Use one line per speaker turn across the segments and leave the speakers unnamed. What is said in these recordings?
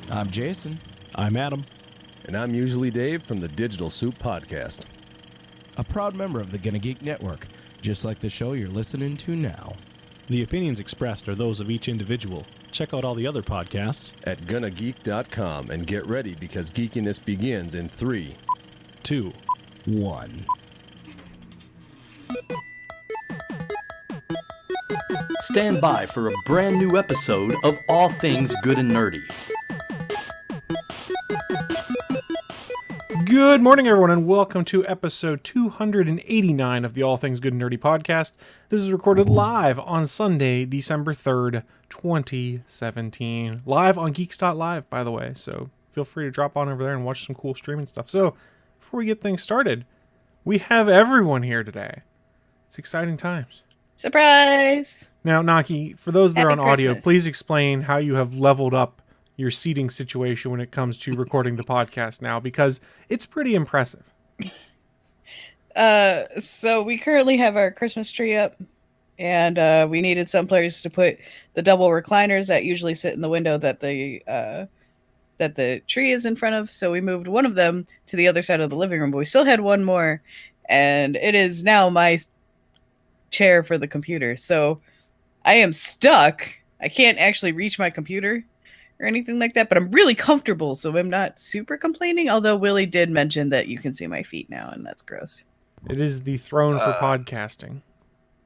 I'm Jason.
I'm Adam.
And I'm usually Dave from the Digital Soup Podcast.
A proud member of the Gonna Geek Network, just like the show you're listening to now.
The opinions expressed are those of each individual. Check out all the other podcasts
At GonnaGeek.com and get ready because geekiness begins in 3,
2,
1.
Stand by for a brand new episode of All Things Good and Nerdy.
Good morning, everyone, and welcome to episode 289 of the All Things Good and Nerdy podcast. This is recorded live on Sunday, December 3rd, 2017. Live on geeks.live, by the way, so feel free to drop on over there and watch some cool streaming stuff. So, before we get things started, we have everyone here today. It's exciting times.
Surprise!
Now, Naki, for those that are on
Happy
audio,
Christmas.
please explain how you have leveled up your seating situation when it comes to recording the podcast now, because it's pretty impressive.
So we currently have our Christmas tree up, and we needed some place to put the double recliners that usually sit in the window that the tree is in front of. So we moved one of them to the other side of the living room, but we still had one more, and it is now my chair for the computer. So I am stuck. I can't actually reach my computer or anything like that, but I'm really comfortable, so I'm not super complaining, although Willie did mention that you can see my feet now, and that's gross.
It is the throne for podcasting.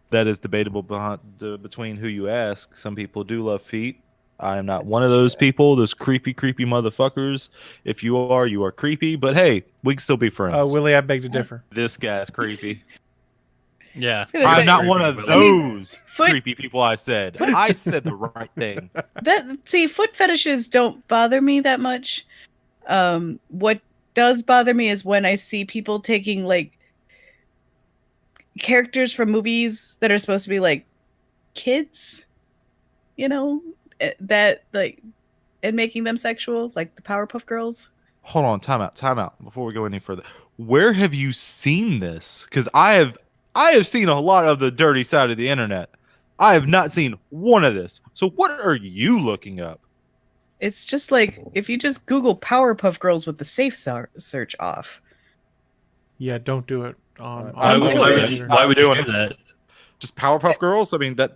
That is debatable between who you ask. Some people do love feet. I am not one of those people, those creepy motherfuckers. If you are creepy, but hey, we can still be friends.
Willie, I beg to differ.
This guy's creepy.
Yeah,
gonna
I'm
say-
not one of
I mean,
those
foot-
creepy people. I said the right thing.
Foot fetishes don't bother me that much. What does bother me is when I see people taking like characters from movies that are supposed to be like kids, that like, and making them sexual, like the Powerpuff Girls.
Hold on, time out. Before we go any further, where have you seen this? Because I have seen a lot of the dirty side of the internet. I have not seen one of this. So what are you looking up?
It's just like if you just Google Powerpuff Girls with the safe search off.
Yeah, don't do it. On
Why
would you do that?
Just Powerpuff Girls? I mean, that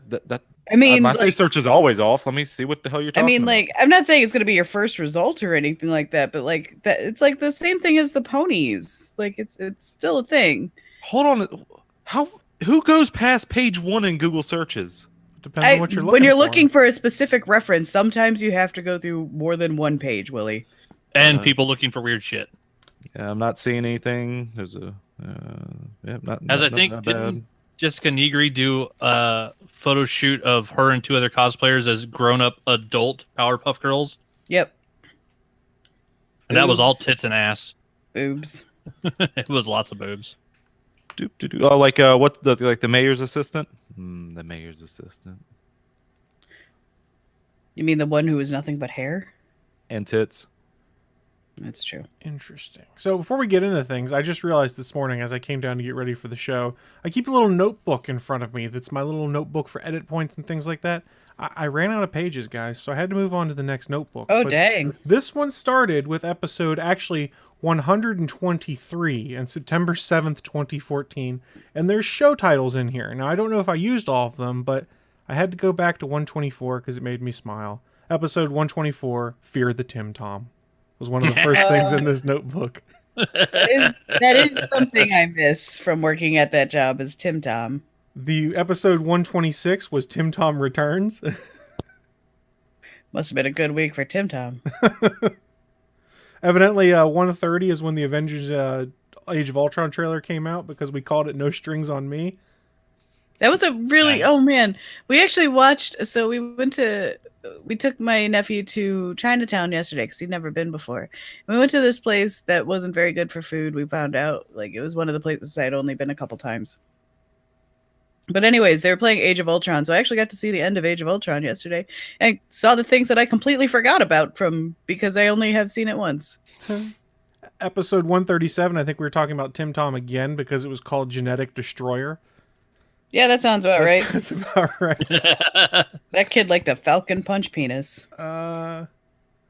I mean,
my
like,
safe search is always off. Let me see what the hell you're talking about.
like, I'm not saying it's gonna be your first result or anything like that, but like that, it's like the same thing as the ponies. Like it's still a thing.
Hold on. Who goes past page 1 in Google searches?
Depends on what you're looking for.
When you're looking for a specific reference, sometimes you have to go through more than one page, Willie.
And people looking for weird shit.
Yeah, I'm not seeing anything. There's a
Didn't Jessica Negri do a photo shoot of her and 2 other cosplayers as grown-up adult Powerpuff Girls?
Yep.
And that was all
Boobs.
tits and ass.
Boobs.
It was lots of boobs.
Oh, like what the mayor's assistant? The mayor's assistant
You mean the one who is nothing but hair?
and tits.
That's true.
Interesting. So before we get into things, I just realized this morning as I came down to get ready for the show, I keep a little notebook in front of me. That's my little notebook for edit points and things like that. I ran out of pages, guys, so I had to move on to the next notebook.
Oh,
But
dang.
This one started with episode actually 123 on September 7th, 2014, and there's show titles in here. Now, I don't know if I used all of them, but I had to go back to 124 because it made me smile. Episode 124, Fear the Tim Tom, was one of the first things in this notebook.
That is something I miss from working at that job is Tim Tom.
The episode 126 was Tim Tom Returns.
Must have been a good week for Tim Tom.
Evidently, 130 is when the Avengers Age of Ultron trailer came out because we called it No Strings on Me.
That was a really, oh man. We actually watched, so we took my nephew to Chinatown yesterday because he'd never been before. We went to this place that wasn't very good for food. We found out, like, it was one of the places I'd only been a couple times. But anyways, they were playing Age of Ultron, so I actually got to see the end of Age of Ultron yesterday and saw the things that I completely forgot about because I only have seen it once.
Episode 137, I think we were talking about Tim Tom again because it was called Genetic Destroyer.
Yeah, that sounds about right.
That's about right.
That kid liked a Falcon Punch penis.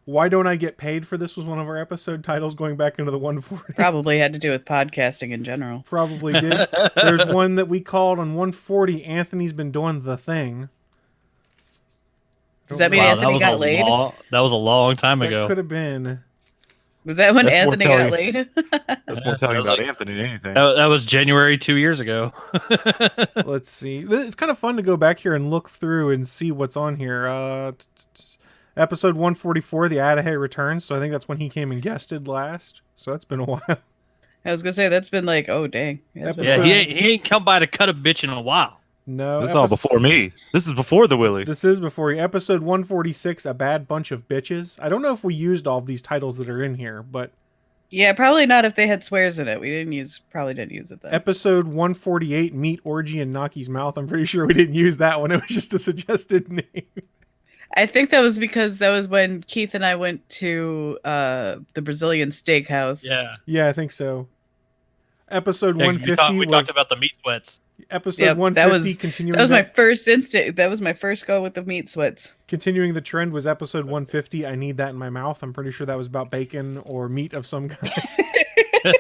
Why don't I get paid for this was one of our episode titles going back into the 140s.
Probably had to do with podcasting in general.
Probably did. There's one that we called on 140, Anthony's Been Doing the Thing.
Does that mean Anthony got laid?
That was a long time
That
ago.
could have been.
Was that when
That's more
Anthony got
telling-
laid?
That's more telling about Anthony than anything.
That was January 2 years ago.
Let's see. It's kind of fun to go back here and look through and see what's on here. Episode 144, the Adahay returns. So I think that's when he came and guested last. So that's been a while.
I was gonna say that's been like, oh dang. That's been-
Yeah, he ain't come by to cut a bitch in a while.
No,
This is all before me. This is before the Willie.
This is before you. Episode 146, A Bad Bunch of Bitches. I don't know if we used all of these titles that are in here, but
Yeah, probably not if they had swears in it. Probably didn't use it then.
episode 148, Meat Orgy in Naki's Mouth. I'm pretty sure we didn't use that one. It was just a suggested name.
I think that was because that was when Keith and I went to the Brazilian steakhouse.
Yeah.
Yeah, I think so. Episode
Yeah,
150
we
was
talked about the meat sweats.
episode
Yep,
150
that
continuing
was my first instinct. That was my first go with the meat sweats.
continuing the trend was episode 150, I Need That in My Mouth. I'm pretty sure that was about bacon or meat of some kind.
Oh,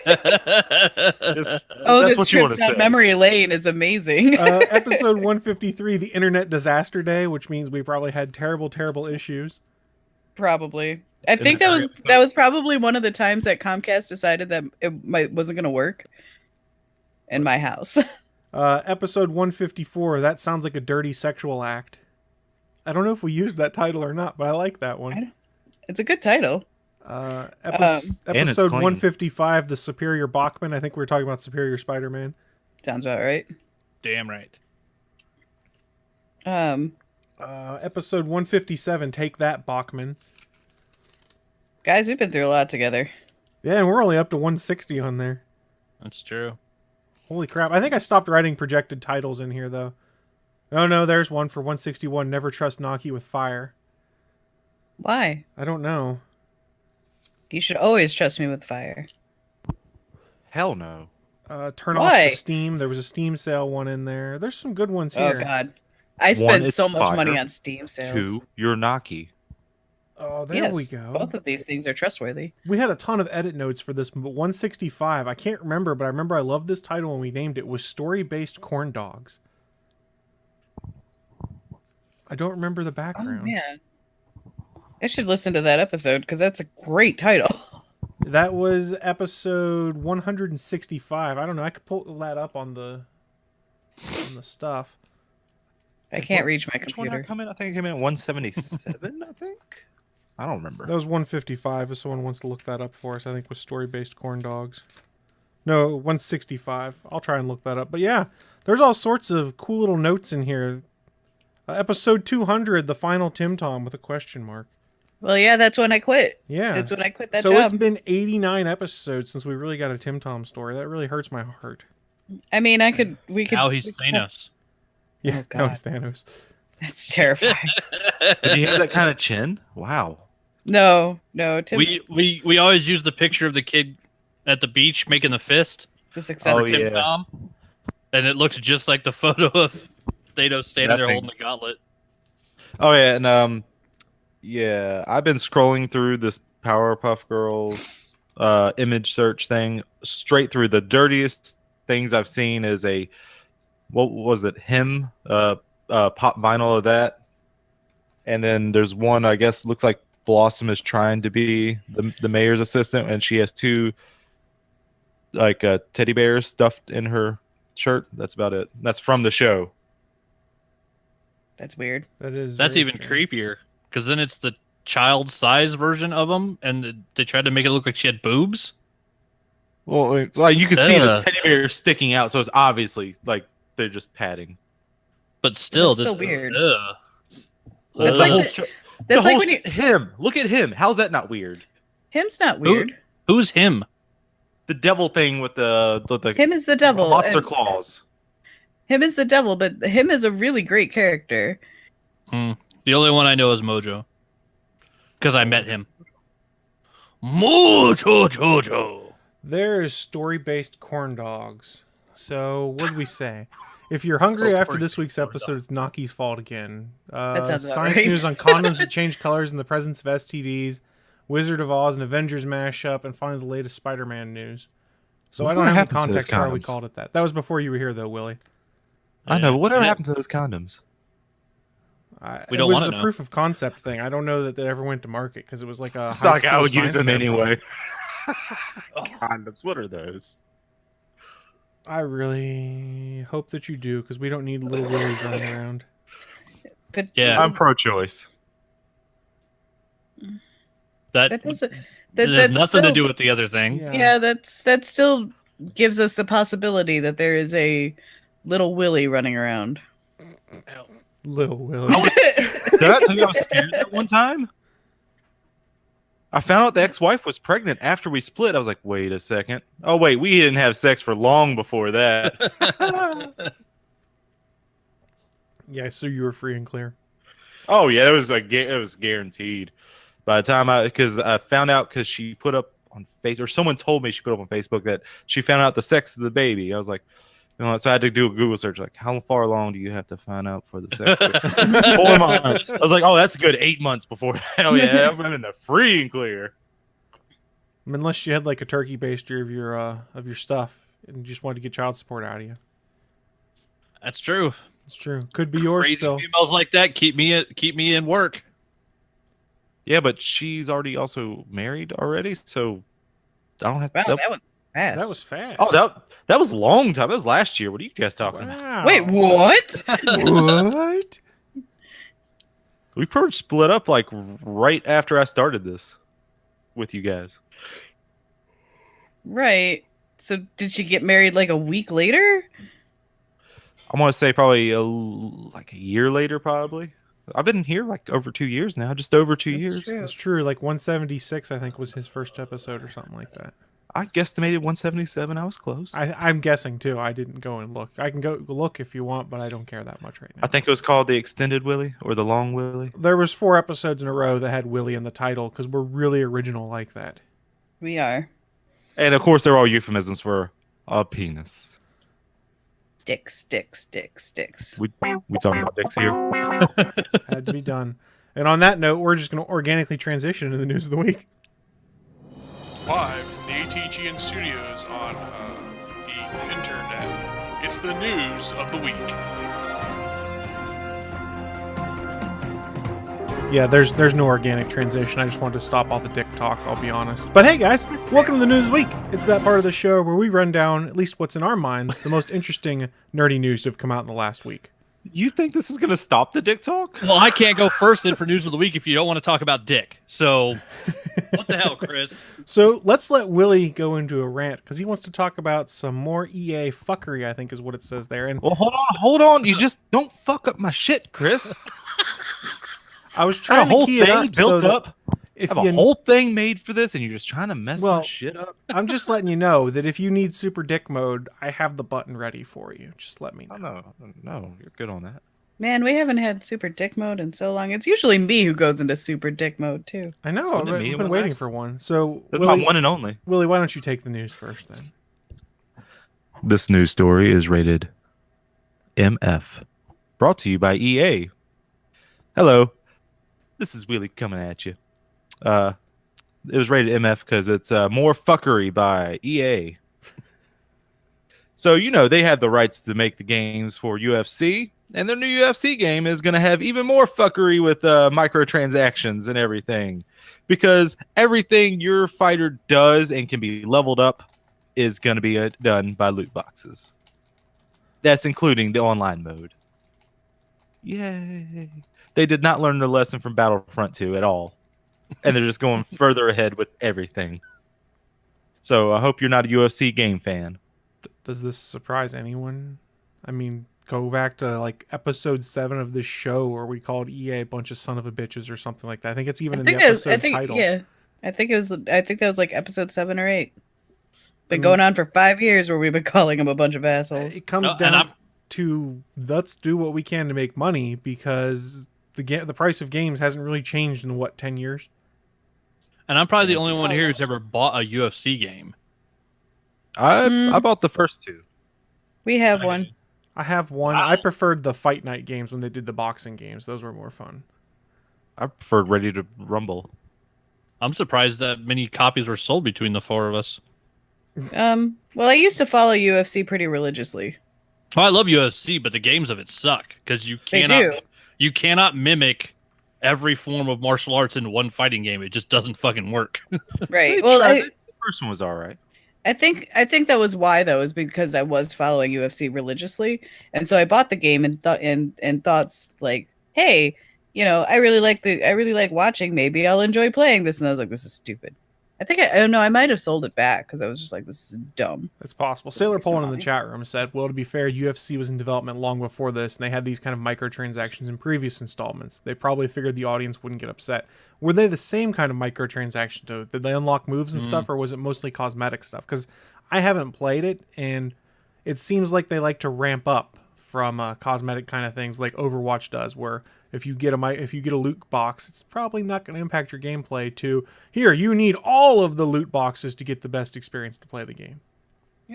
That's
this
what you
trip
want to
down
say.
memory lane is amazing.
Episode 153, The Internet Disaster Day, which means we probably had terrible, terrible issues.
Probably. I think that was probably one of the times that Comcast decided that wasn't going to work in my house.
Episode 154, That Sounds Like a Dirty Sexual Act. I don't know if we used that title or not, but I like that one.
It's a good title.
Episode
clean.
155, The Superior Bachman. I think we were talking about Superior Spider-Man.
Sounds about right.
Damn right.
Episode 157, Take That, Bachman.
Guys, we've been through a lot together.
Yeah, and we're only up to 160 on there.
That's true.
Holy crap. I think I stopped writing projected titles in here, though. Oh, no, there's one for 161, Never Trust Naki with Fire.
Why?
I don't know.
You should always trust me with fire.
Hell no.
Turn Off
Why?
the Steam. There was a Steam sale one in there. There's some good ones
Oh
here.
God, I spent
it's
so much
fire.
money on Steam sales.
2, you're Naki.
Oh, there
Yes,
we go.
both of these things are trustworthy.
We had a ton of edit notes for this, but 165, I can't remember, but I remember I loved this title when we named it, was Story-Based Corn Dogs. I don't remember the
Oh
background.
man, I should listen to that episode because that's a great title.
That was episode 165. I don't know. I could pull that up on the stuff.
I can't reach my
Which one did I
computer.
come in? I think I came in at 177, I think. I don't remember.
That was 155 if someone wants to look that up for us. I think was Story-Based Corn Dogs. No, 165. I'll try and look that up. But yeah, there's all sorts of cool little notes in here. Episode 200, The Final Tim Tom with a question mark.
Well, yeah, that's when I quit.
Yeah.
That's when I quit that
So
job.
it's been 89 episodes since we really got a Tim Tom story. That really hurts my heart.
I mean, we could.
Now he's Thanos.
Yeah,
Oh,
now
God.
it's Thanos.
That's terrifying.
Did he have that kind of chin? Wow.
No, Tim.
We always use the picture of the kid at the beach making the fist.
the success.
Oh,
Tim
yeah.
Tom, and it looks just like the photo of Thanos standing there
Nothing.
holding the gauntlet.
Oh yeah, and yeah, I've been scrolling through this Powerpuff Girls image search thing straight through. The dirtiest things I've seen is what was it? Him pop vinyl of that, and then there's one I guess looks like Blossom is trying to be the mayor's assistant, and she has two like teddy bears stuffed in her shirt. That's about it. That's from the show.
That's weird.
That's
That's
very
even
strange.
creepier because then it's the child size version of them, and they tried to make it look like she had boobs.
Well, like you can see the
Ugh.
teddy bear sticking out, so it's obviously like they're just padding.
But still,
That's still
this-
weird.
ugh.
That's
Ugh.
like
whole
the-
show-
That's
the
like
whole
when you.
him. Look at him. How's that not weird?
Him's not weird.
Who's him?
The devil thing with the
Him is the devil.
monster
and
claws.
Him is the devil, but him is a really great character.
The only one I know is Mojo because I met him. Mojo.
There's story-based corn dogs. So what did we say? If you're hungry after this week's episode, it's Naki's fault again.
That sounds about
Science
right.
news on condoms that change colors in the presence of STDs. Wizard of Oz, an Avengers mashup, and finally the latest Spider-Man news. So I
Whatever
don't have any
happened to those
context for why we
condoms?
called it that. That was before you were here, though, Willie.
I know, but whatever
Yeah.
happened to those condoms?
We don't
it was
wanna
a
know.
proof of concept thing. I don't know that they ever went to market because it was like a
It's
high
not like I
school
would use
science
them
fair
anyway.
project.
Condoms, what are those?
I really hope that you do because we don't need little Willies running around.
But
Yeah.
I'm pro-choice.
That
that doesn't.
has
That's
nothing to
still-
do with the other thing.
Yeah, that still gives us the possibility that there is a little Willie running around.
Little Willie.
Did I tell you I was scared that one time? I found out the ex-wife was pregnant after we split. I was like, wait a second. Oh, wait, we didn't have sex for long before that.
Yeah, so you were free and clear.
Oh, yeah, it was guaranteed. By the time because I found out because she put up on Facebook, or someone told me she put up on Facebook that she found out the sex of the baby. I was like, so I had to do a Google search, like, how far along do you have to find out for the sex? 4 months. I was like, oh, that's good. 8 months before. Hell yeah, I'm in the free and clear.
Unless you had like a turkey baster of your stuff and you just wanted to get child support out of you.
That's true.
It's true. Could be yours
Crazy
still.
females like that keep me in work.
Yeah, but she's already also married already, so I don't have
Wow,
to.
that was fast.
That was fast.
Oh, that was a long time. That was last year. What are you guys talking about?
Wow.
Wait, what?
What?
We pretty much split up like right after I started this with you guys.
Right. So did she get married like a week later?
I'm gonna say probably like a year later, probably. I've been here like over 2 years now, just over 2 years.
True.
It's true. Like 176, I think, was his first episode or something like that.
I guesstimated 177. I was close.
I'm guessing too. I didn't go and look. I can go look if you want, but I don't care that much right now.
I think it was called the Extended Willie or the Long Willie.
There was 4 episodes in a row that had Willie in the title because we're really original like that.
We are.
And of course, they're all euphemisms for a penis.
Dicks.
We talking about dicks here.
Had to be done. And on that note, we're just going to organically transition into the news of the week.
Live from the ATGN studios on the internet, it's the news of the week.
Yeah, there's no organic transition. I just wanted to stop all the dick talk, I'll be honest. But hey guys, welcome to the News Week. It's that part of the show where we run down, at least what's in our minds, the most interesting nerdy news to have come out in the last week.
You think this is gonna stop the dick talk?
Well, I can't go first then for news of the week if you don't want to talk about dick. So, what the hell, Chris?
So let's let Willie go into a rant because he wants to talk about some more EA fuckery, I think is what it says there. And
Well, hold on. You just don't fuck up my shit, Chris.
I was
Got a
trying to
whole
key it
thing
up
built
so that
up.
if
Have a
you,
whole thing made for this, and you're just trying to mess
Well,
my shit up.
I'm just letting you know that if you need super dick mode, I have the button ready for you. Just let me know.
No, you're good on that.
Man, we haven't had super dick mode in so long. It's usually me who goes into super dick mode too.
I know.
Wasn't it
I've
me
been
when
waiting
last?
for one. So
That's
Willie,
my one and only.
Willie, why don't you take the news first then?
This news story is rated MF. Brought to you by EA. Hello, this is Willie coming at you. It was rated MF because it's more fuckery by EA. So, they had the rights to make the games for UFC, and their new UFC game is going to have even more fuckery with microtransactions and everything. Because everything your fighter does and can be leveled up is going to be done by loot boxes. That's including the online mode. Yay. They did not learn their lesson from Battlefront 2 at all. And they're just going further ahead with everything. So I hope you're not a UFC game fan.
Does this surprise anyone? I mean, go back to like episode 7 of this show where we called EA a bunch of son of a bitches or something like that. I think it's even in the episode title.
Yeah, I think that was like episode 7 or 8. Been going on for 5 years where we've been calling them a bunch of assholes.
It comes down to let's do what we can to make money because the price of games hasn't really changed in 10 years.
And I'm probably the only one here who's ever bought a UFC game.
I bought the first 2.
We have one.
I have one. I preferred the Fight Night games when they did the boxing games. Those were more fun.
I preferred Ready to Rumble.
I'm surprised that many copies were sold between the four of us.
Well, I used to follow UFC pretty religiously.
Oh, I love UFC, but the games of it suck because
They do.
you cannot mimic every form of martial arts in one fighting game. It just doesn't fucking work.
Right. Well,
the first one was all right.
I think that was why though, is because I was following UFC religiously, and so I bought the game and thoughts like, hey, I really like watching. Maybe I'll enjoy playing this, and I was like, this is stupid. I don't know. I might have sold it back because I was just like, this is dumb.
It's possible. Sailor Poland in the chat room said, well, to be fair, UFC was in development long before this, and they had these kind of microtransactions in previous installments. They probably figured the audience wouldn't get upset. Were they the same kind of microtransaction, though? Did they unlock moves and stuff, or was it mostly cosmetic stuff? Because I haven't played it, and it seems like they like to ramp up from cosmetic kind of things like Overwatch does, where if you get a loot box, it's probably not going to impact your gameplay to, here, you need all of the loot boxes to get the best experience to play the game.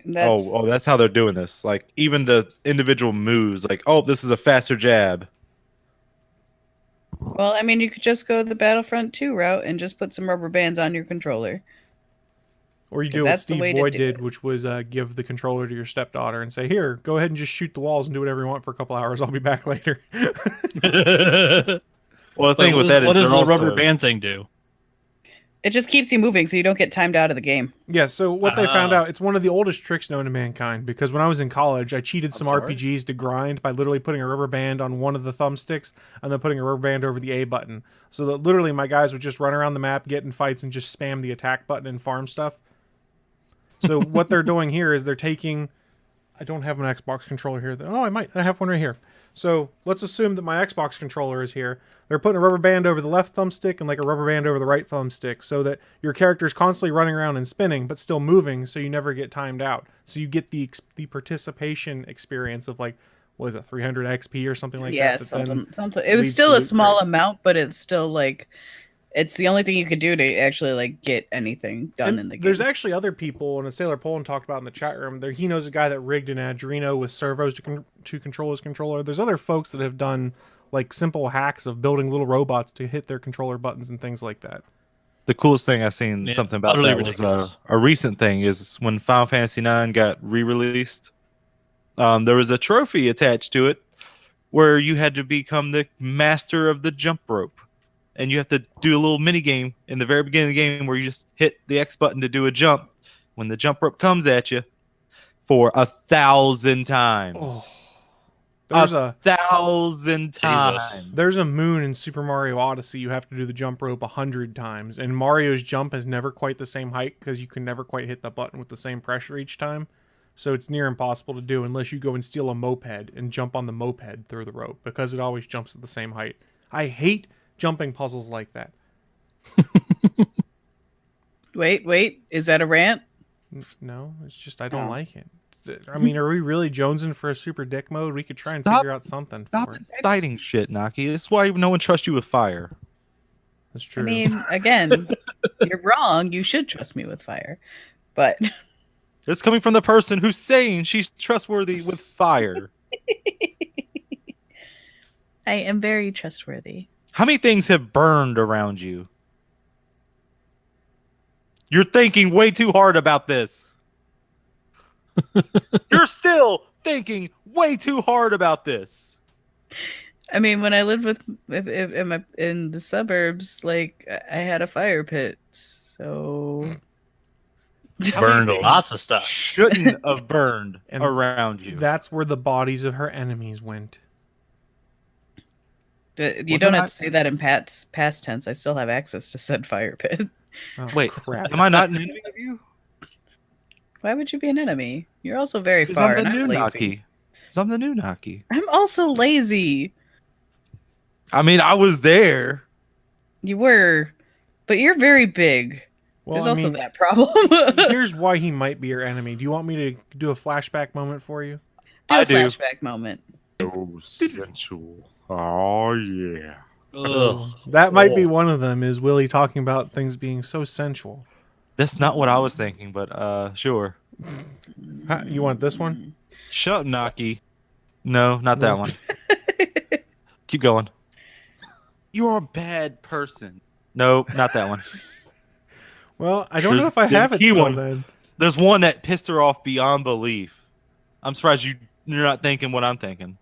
That's how they're doing this. Like, even the individual moves, like, oh, this is a faster jab.
Well, I mean, you could just go the Battlefront 2 route and just put some rubber bands on your controller.
Or you do what Steve Boyd did, which was give the controller to your stepdaughter and say, here, go ahead and just shoot the walls and do whatever you want for a couple hours. I'll be back later.
Well, the thing with that is,
what does the rubber band thing do?
It just keeps you moving so you don't get timed out of the game.
Yeah, so what they found out, it's one of the oldest tricks known to mankind, because when I was in college, I cheated some RPGs to grind by literally putting a rubber band on one of the thumbsticks and then putting a rubber band over the A button. So that literally my guys would just run around the map, get in fights, and just spam the attack button and farm stuff. So what they're doing here is they're taking... I don't have an Xbox controller here. Oh, I might. I have one right here. So let's assume that my Xbox controller is here. They're putting a rubber band over the left thumbstick and like a rubber band over the right thumbstick so that your character is constantly running around and spinning, but still moving, so you never get timed out. So you get the participation experience of like, what is it, 300 XP or something like that?
Yeah, something. It was still a small amount, but it's still like... It's the only thing you could do to actually like get anything done in the game.
There's actually other people, and a Sailor Poland talked about in the chat room. He knows a guy that rigged an Adreno with servos to control his controller. There's other folks that have done like simple hacks of building little robots to hit their controller buttons and things like that.
The coolest thing I've seen something about that was a recent thing is when Final Fantasy IX got re-released. There was a trophy attached to it where you had to become the master of the jump rope. And you have to do a little mini game in the very beginning of the game where you just hit the X button to do a jump when the jump rope comes at you for 1,000 times.
Oh, there's
1,000 times.
There's a moon in Super Mario Odyssey. You have to do the jump rope 100 times, and Mario's jump is never quite the same height because you can never quite hit the button with the same pressure each time. So it's near impossible to do unless you go and steal a moped and jump on the moped through the rope because it always jumps at the same height. I hate jumping puzzles like that.
Wait, is that a rant?
No, it's just I don't like it. I mean, are we really jonesing for a super dick mode? We could try and figure out something for it.
Stop inciting shit, Naki. That's why no one trusts you with fire.
That's true.
I mean, again, you're wrong. You should trust me with fire. But
it's coming from the person who's saying she's trustworthy with fire.
I am very trustworthy.
How many things have burned around you? You're thinking way too hard about this. You're still thinking way too hard about this.
I mean, when I lived in the suburbs, like I had a fire pit, so
burned lots of stuff.
Shouldn't have burned around you.
That's where the bodies of her enemies went.
You don't have to say that in past tense. I still have access to said fire pit.
Oh,
wait,
crap.
am I not an enemy of you?
Why would you be an enemy? You're also very far.
I'm the new Naki. I'm the new Naki.
I'm also lazy.
I mean, I was there.
You were, but you're very big.
Well,
There's also that problem.
Here's why he might be your enemy. Do you want me to do a flashback moment for you?
Do a flashback moment.
So sensual. Oh, yeah.
So that might be one of them, is Willie talking about things being so sensual.
That's not what I was thinking, but sure.
You want this one?
Shut up, Naki. No, not that one. Keep going. You're a bad person. No, not that one.
Well, I don't know if I have it still then.
There's one that pissed her off beyond belief. I'm surprised you're not thinking what I'm thinking.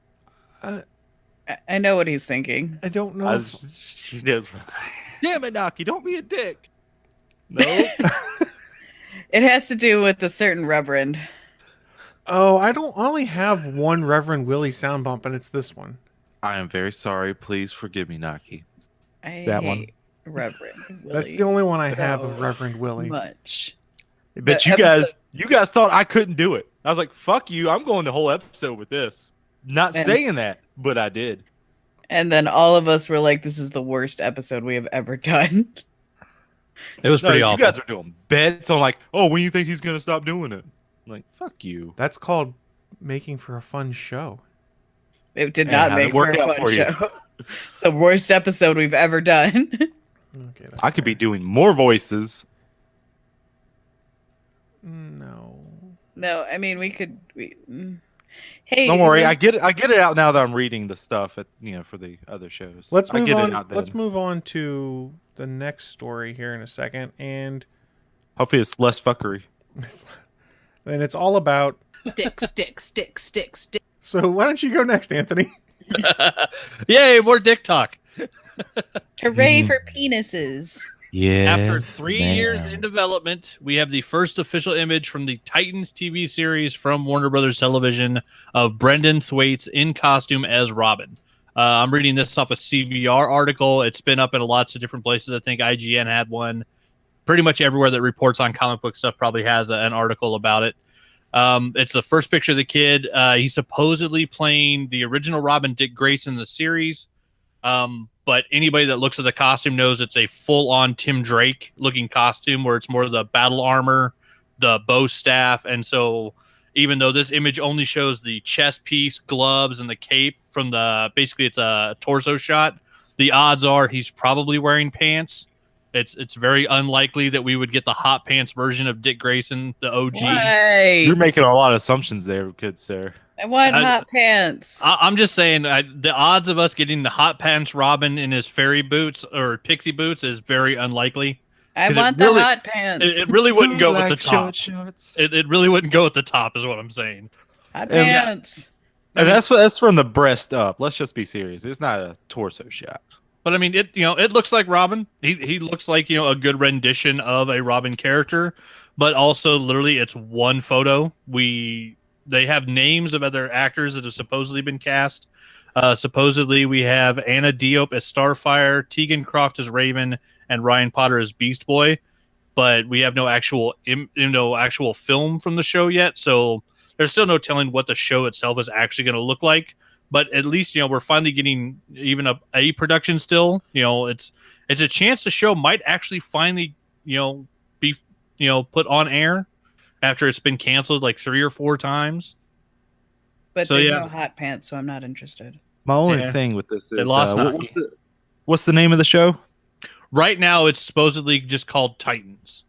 I know what he's thinking.
I don't know.
She does. Damn it, Naki, don't be a dick. No.
It has to do with a certain reverend.
Oh, I only have one Reverend Willie sound bump, and it's this one.
I am very sorry. Please forgive me, Naki.
I
That
hate
one.
Reverend Willie.
That's the only one I have of Reverend Willie.
Much.
But you guys thought I couldn't do it. I was like, fuck you. I'm going the whole episode with this. Not saying that, but I did.
And then all of us were like, this is the worst episode we have ever done.
It was pretty awful.
You guys are doing bets on like, oh, when you think he's going to stop doing it? I'm like, fuck you.
That's called making for a fun show.
It did not make for a fun show. It's the worst episode we've ever done.
Okay,
I could be doing more voices.
No, I mean Hey,
don't worry, I get it out now that I'm reading the stuff for the other shows.
Let's move on. Let's move on to the next story here in a second, and
hopefully it's less fuckery.
And it's all about
sticks.
So why don't you go next, Anthony?
Yay, more dick talk.
Hooray for penises.
Yeah. After 3 years in development, we have the first official image from the Titans TV series from Warner Brothers Television of Brendan Thwaites in costume as Robin. I'm reading this off a CBR article. It's been up in lots of different places. I think IGN had one. Pretty much everywhere that reports on comic book stuff probably has an article about it. It's the first picture of the kid. He's supposedly playing the original Robin, Dick Grayson, in the series. But anybody that looks at the costume knows it's a full-on Tim Drake looking costume where it's more the battle armor, the bow staff. And so even though this image only shows the chest piece, gloves, and the cape from basically it's a torso shot, the odds are he's probably wearing pants. It's very unlikely that we would get the hot pants version of Dick Grayson, the OG.
Why?
You're making a lot of assumptions there, good sir.
I want hot pants.
I'm just saying the odds of us getting the hot pants Robin in his fairy boots or pixie boots is very unlikely.
I want the hot pants.
It really wouldn't go with the top. It really wouldn't go at the top is what I'm saying.
Hot pants.
And that's from the breast up. Let's just be serious. It's not a torso shot.
But I mean, it looks like Robin. He looks like a good rendition of a Robin character. But also, literally, it's one photo. They have names of other actors that have supposedly been cast. Supposedly, we have Anna Diop as Starfire, Tegan Croft as Raven, and Ryan Potter as Beast Boy. But we have no actual film from the show yet. So there's still no telling what the show itself is actually going to look like. But at least we're finally getting even a production still. It's a chance the show might actually finally be put on air after it's been canceled like 3 or 4 times.
But there's no hot pants, so I'm not interested.
My only thing with this is what's the name of the show?
Right now, it's supposedly just called Titans.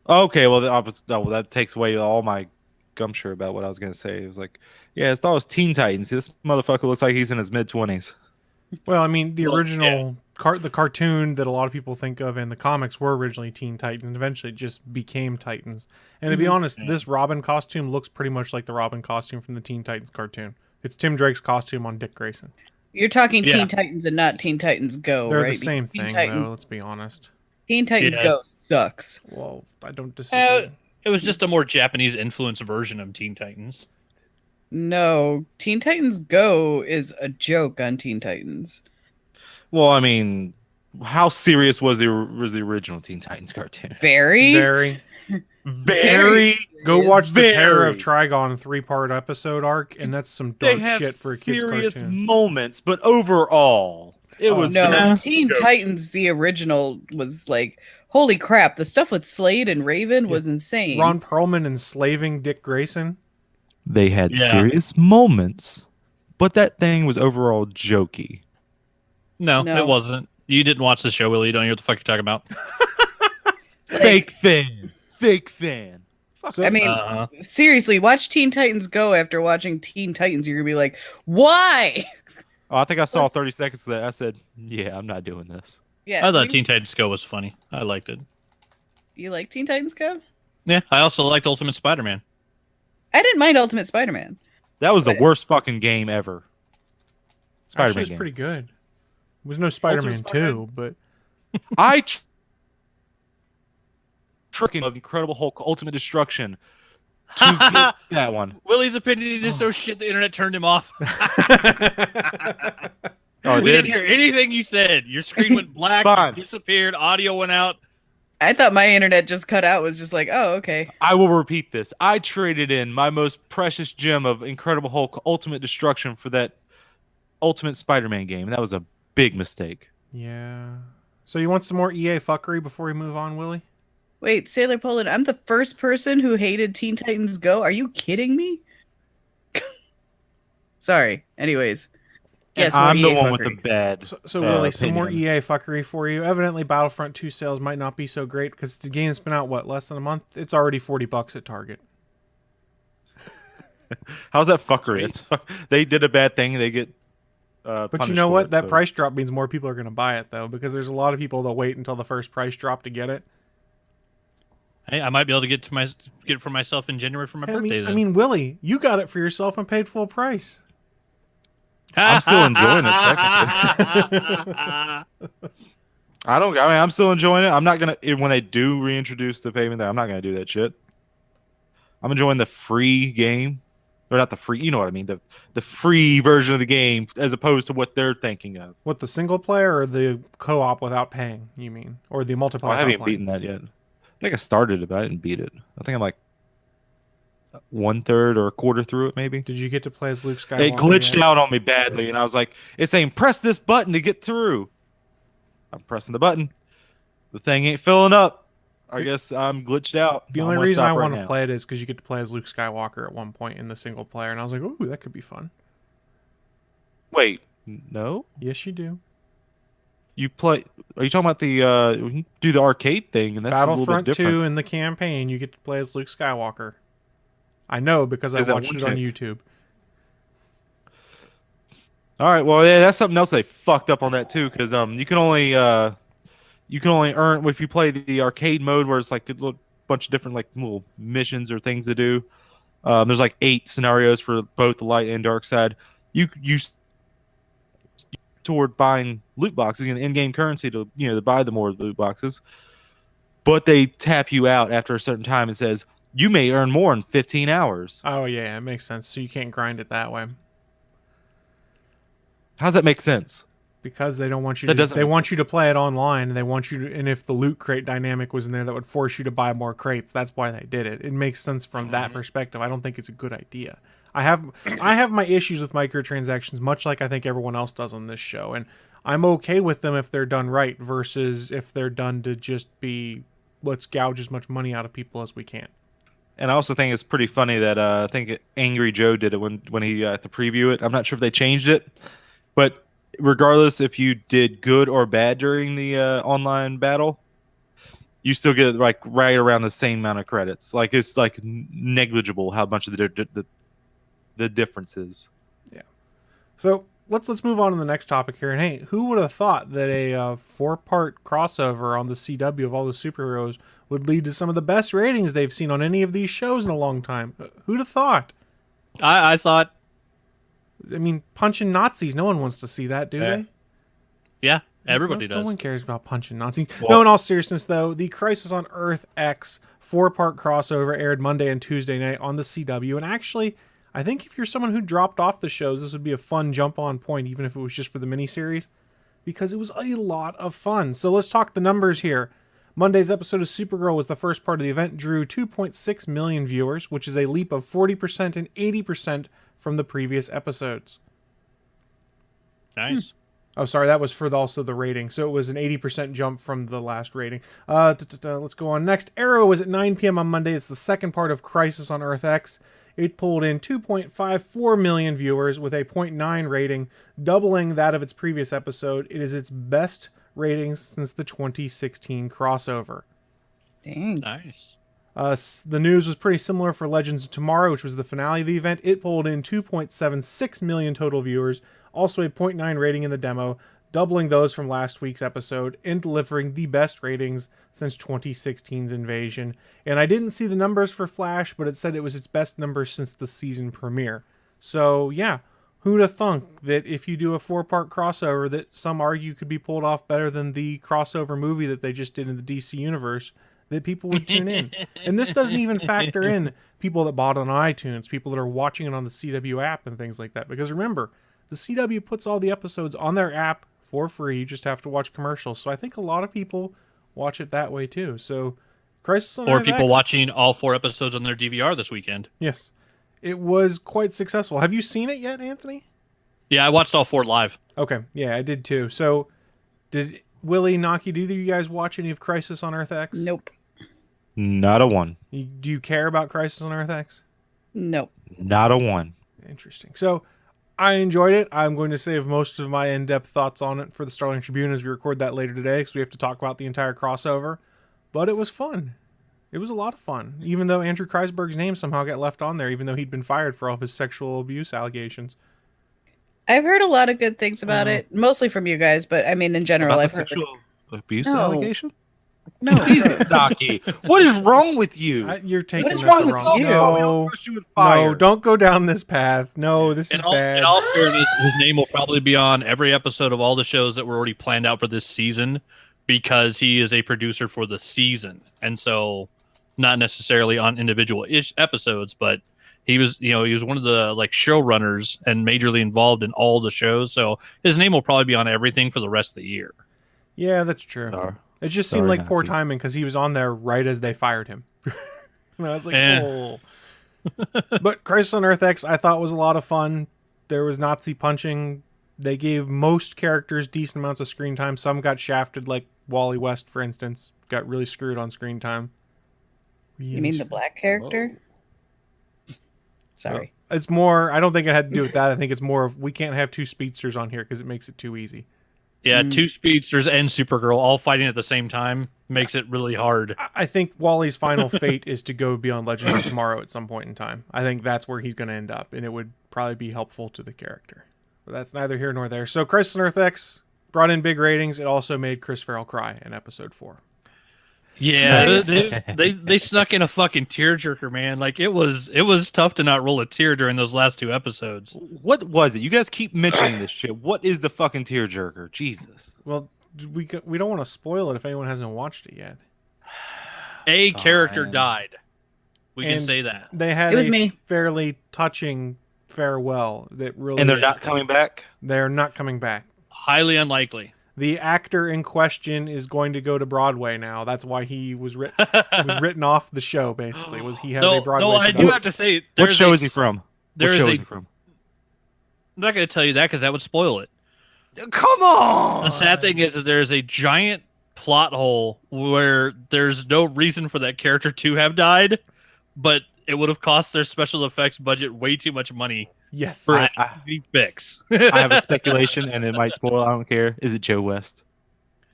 Okay, well that takes away all my gumshoe about what I was going to say. It was like, yeah, I thought it was Teen Titans. This motherfucker looks like he's in his mid-20s.
Well, I mean, the original the cartoon that a lot of people think of and the comics were originally Teen Titans, and eventually it just became Titans. And to be honest, this Robin costume looks pretty much like the Robin costume from the Teen Titans cartoon. It's Tim Drake's costume on Dick Grayson.
You're talking Teen Titans and not Teen Titans Go,
They're
right?
the same thing, though, let's be honest.
Teen Titans Go sucks.
Well, I don't disagree.
It was just a more Japanese influenced version of Teen Titans.
No, Teen Titans Go is a joke on Teen Titans.
Well, I mean, how serious was the original Teen Titans cartoon?
Very.
Go watch the Terror of Trigon 3-part episode arc, and that's some dark shit for a kid's cartoon.
Serious moments, but overall, it was
Teen Titans, the original, was like, holy crap! The stuff with Slade and Raven was insane.
Ron Perlman enslaving Dick Grayson.
They had serious moments, but that thing was overall jokey.
No, it wasn't. You didn't watch the show, Willie. You don't know what the fuck you're talking about.
Fake fan.
So, I mean, seriously, watch Teen Titans Go after watching Teen Titans. You're going to be like, why?
Oh, I think I saw 30 seconds of that. I said, yeah, I'm not doing this.
Yeah,
I thought Teen Titans Go was funny. I liked it.
You like Teen Titans Go?
Yeah, I also liked Ultimate Spider-Man.
I didn't mind Ultimate Spider-Man.
That was the worst fucking game ever.
Actually,
Spider-Man
it's
game.
pretty good. It was no Spider-Man 2, but
I tricking of Incredible Hulk Ultimate Destruction to get that one.
Willie's opinion is so shit the internet turned him off.
Oh,
We didn't hear anything you said. Your screen went black,
Fine.
disappeared, audio went out.
I thought my internet just cut out. Was just like, oh, okay.
I will repeat this. I traded in my most precious gem of Incredible Hulk Ultimate Destruction for that Ultimate Spider-Man game. That was a big mistake.
yeah. So you want some more EA fuckery before we move on, Willie?
Wait, Sailor Poland, I'm the first person who hated Teen Titans Go. Are you kidding me? Sorry. Anyways. Yes,
I'm
more
the
EA
one
fuckery.
with the bad.
So Willie, some more
opinion.
EA fuckery for you. Evidently, Battlefront 2 sales might not be so great because the game's been out, less than a month? It's already $40 at Target.
How's that fuckery? They did a bad thing. They get.
But you know what? That price drop means more people are going to buy it, though, because there's a lot of people that wait until the first price drop to get it.
Hey, I might be able to get it for myself in January for my birthday.
I mean, Willie, you got it for yourself and paid full price.
I'm still enjoying it, technically. I'm still enjoying it. I'm not gonna when they do reintroduce the payment there. I'm not gonna do that shit. I'm enjoying the free game, or not the free. You know what I mean? The free version of the game, as opposed to what they're thinking of.
What, the single player or the co-op without paying? You mean, or the multiplayer?
I haven't beaten that yet. I think I started it, but I didn't beat it. I think I'm like 1/3 or a quarter through it, maybe.
Did you get to play as Luke Skywalker?
It glitched
yet?
out on me badly, and I was like, it's saying press this button to get through. I'm pressing the button. The thing ain't filling up. I guess I'm glitched out.
The only reason I want to play it is because you get to play as Luke Skywalker at one point in the single player, and I was like, ooh, that could be fun.
Wait, no?
Yes, you do.
You play? Are you talking about the? You do the arcade thing, and that's
Battlefront
a little bit
2 in the campaign, you get to play as Luke Skywalker. I know because I
Is that
watched it
one
on
check?
YouTube.
All right, well, yeah, that's something else they fucked up on that too, because you can only earn if you play the arcade mode, where it's like a little bunch of different like little missions or things to do. There's like 8 scenarios for both the light and dark side. You toward buying loot boxes, in-game currency to buy the more loot boxes, but they tap you out after a certain time and says you may earn more in 15 hours.
Oh yeah, it makes sense. So you can't grind it that way
How does that make sense?
because they don't want you.
That
To,
doesn't
they
make
want you to play it online, and they want you to. And if the loot crate dynamic was in there, that would force you to buy more crates. That's why they did it. It makes sense from that perspective. I don't think it's a good idea. I have my issues with microtransactions, much like I think everyone else does on this show, and I'm okay with them if they're done right versus if they're done to just be let's gouge as much money out of people as we can.
And I also think it's pretty funny that I think Angry Joe did it when he got to preview it. I'm not sure if they changed it, but regardless if you did good or bad during the online battle, you still get like right around the same amount of credits. Like it's like negligible how much of the difference is.
Yeah. So let's move on to the next topic here. And hey, who would have thought that a 4-part crossover on the CW of all the superheroes would lead to some of the best ratings they've seen on any of these shows in a long time? Who'd have thought?
I thought,
I mean, punching Nazis. No one wants to see that, do they?
yeah, everybody
No
does.
one cares about punching Nazis.
Well-
No, in all seriousness, though, the Crisis on Earth X 4-part crossover aired Monday and Tuesday night on the CW. And actually, I think if you're someone who dropped off the shows, this would be a fun jump-on point, even if it was just for the miniseries, because it was a lot of fun. So let's talk the numbers here. Monday's episode of Supergirl was the first part of the event, drew 2.6 million viewers, which is a leap of 40% and 80% from the previous episodes.
Nice.
Oh, sorry, that was for also the rating. So it was an 80% jump from the last rating. Let's go on next. Arrow was at 9 p.m. on Monday. It's the second part of Crisis on Earth X. It pulled in 2.54 million viewers with a 0.9 rating, doubling that of its previous episode. It is its best ratings since the 2016 crossover.
Dang.
Nice.
The news was pretty similar for Legends of Tomorrow, which was the finale of the event. It pulled in 2.76 million total viewers, also a 0.9 rating in the demo, doubling those from last week's episode and delivering the best ratings since 2016's Invasion. And I didn't see the numbers for Flash, but it said it was its best numbers since the season premiere. So yeah, who'd have thunk that if you do a 4-part crossover that some argue could be pulled off better than the crossover movie that they just did in the DC universe, that people would tune in. And this doesn't even factor in people that bought it on iTunes, people that are watching it on the CW app and things like that. Because remember, the CW puts all the episodes on their app for free. You just have to watch commercials. So I think a lot of people watch it that way too. So Crisis on Earth
people
X,
watching all 4 episodes on their DVR this weekend.
Yes. It was quite successful. Have you seen it yet, Anthony?
Yeah, I watched all 4 live.
Okay. Yeah, I did too. So did Willie, Naki, do either of you guys watch any of Crisis on Earth X?
Nope.
Not a one.
Do you care about Crisis on Earth X?
Nope.
Not a one.
Interesting. So I enjoyed it. I'm going to save most of my in-depth thoughts on it for the Starling Tribune as we record that later today because we have to talk about the entire crossover. But it was fun. It was a lot of fun, even though Andrew Kreisberg's name somehow got left on there, even though he'd been fired for all of his sexual abuse allegations.
I've heard a lot of good things about it, mostly from you guys, but I mean, in general,
About
I've
the
heard.
sexual abuse
No.
allegation?
No,
Jesus, Naki. What is wrong with you?
You're taking
What is
this
wrong
the
with
wrong.
you?
No,
Crush you with fire.
no, don't go down this path. No, this is bad.
In all fairness, his name will probably be on every episode of all the shows that were already planned out for this season because he is a producer for the season. And so not necessarily on individual episodes, but he was one of the showrunners and majorly involved in all the shows. So his name will probably be on everything for the rest of the year.
Yeah, that's true. It just seemed like poor timing because he was on there right as they fired him. And I was like, oh. But Crisis on Earth X, I thought was a lot of fun. There was Nazi punching. They gave most characters decent amounts of screen time. Some got shafted, like Wally West, for instance, got really screwed on screen time.
You mean the black character? Sorry.
It's more, I don't think it had to do with that. I think it's more of we can't have 2 speedsters on here because it makes it too easy.
Yeah, 2 speedsters and Supergirl all fighting at the same time makes it really hard.
I think Wally's final fate is to go beyond Legends of Tomorrow at some point in time. I think that's where he's going to end up, and it would probably be helpful to the character. But that's neither here nor there. So Crisis on Earth X brought in big ratings. It also made Chris Farrell cry in episode 4.
Yeah, they snuck in a fucking tearjerker, man. Like it was tough to not roll a tear during those last 2 episodes.
What was it? You guys keep mentioning this shit. What is the fucking tearjerker? Jesus.
Well, we don't want to spoil it if anyone hasn't watched it yet.
A character died. We can say that.
They had
It was me.
fairly touching farewell that really.
And they're not coming back?
They're not coming back.
Highly unlikely.
The actor in question is going to go to Broadway now. That's why he was written off the show. Basically, he had a Broadway?
No, I do have to say.
What show is he from?
There
what
is
show
a.
is he from?
I'm not going to tell you that because that would spoil it.
Come on.
The sad thing is there's a giant plot hole where there's no reason for that character to have died, but it would have cost their special effects budget way too much money.
Yes.
For it to be fix.
I have a speculation, and it might spoil. I don't care. Is it Joe West?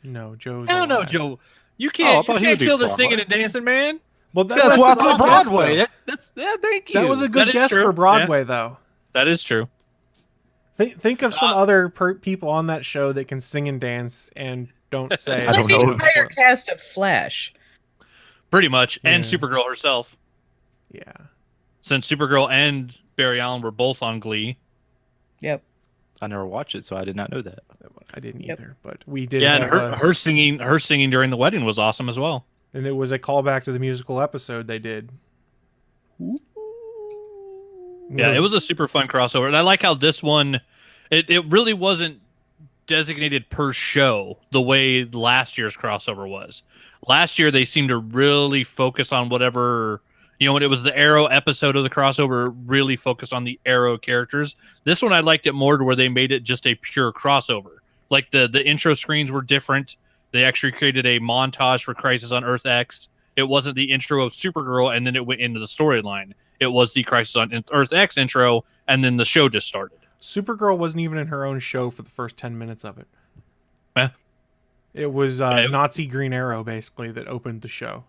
No, Joe's.
No,
alive.
Joe. You can't kill the singing and dancing man.
Well,
that's why I put Broadway. Thank you.
That was a good guess for Broadway, though.
That is true.
Think of some other people on that show that can sing and dance and don't say.
I don't know. The entire cast of Flash.
Pretty much, and Supergirl herself.
Yeah.
Since Supergirl and Barry Allen were both on Glee.
Yep.
I never watched it, so I did not know that.
I didn't either, but we did.
Yeah, and her singing during the wedding was awesome as well.
And it was a callback to the musical episode they did.
Yeah, it was a super fun crossover, and I like how this one, it really wasn't designated per show the way last year's crossover was. Last year they seemed to really focus on whatever, when it was the Arrow episode of the crossover, really focused on the Arrow characters. This one I liked it more to where they made it just a pure crossover. Like the intro screens were different. They actually created a montage for Crisis on Earth X. It wasn't the intro of Supergirl and then it went into the storyline. It was the Crisis on Earth X intro and then the show just started.
Supergirl wasn't even in her own show for the first 10 minutes of it.
Eh?
It was Nazi Green Arrow, basically, that opened the show.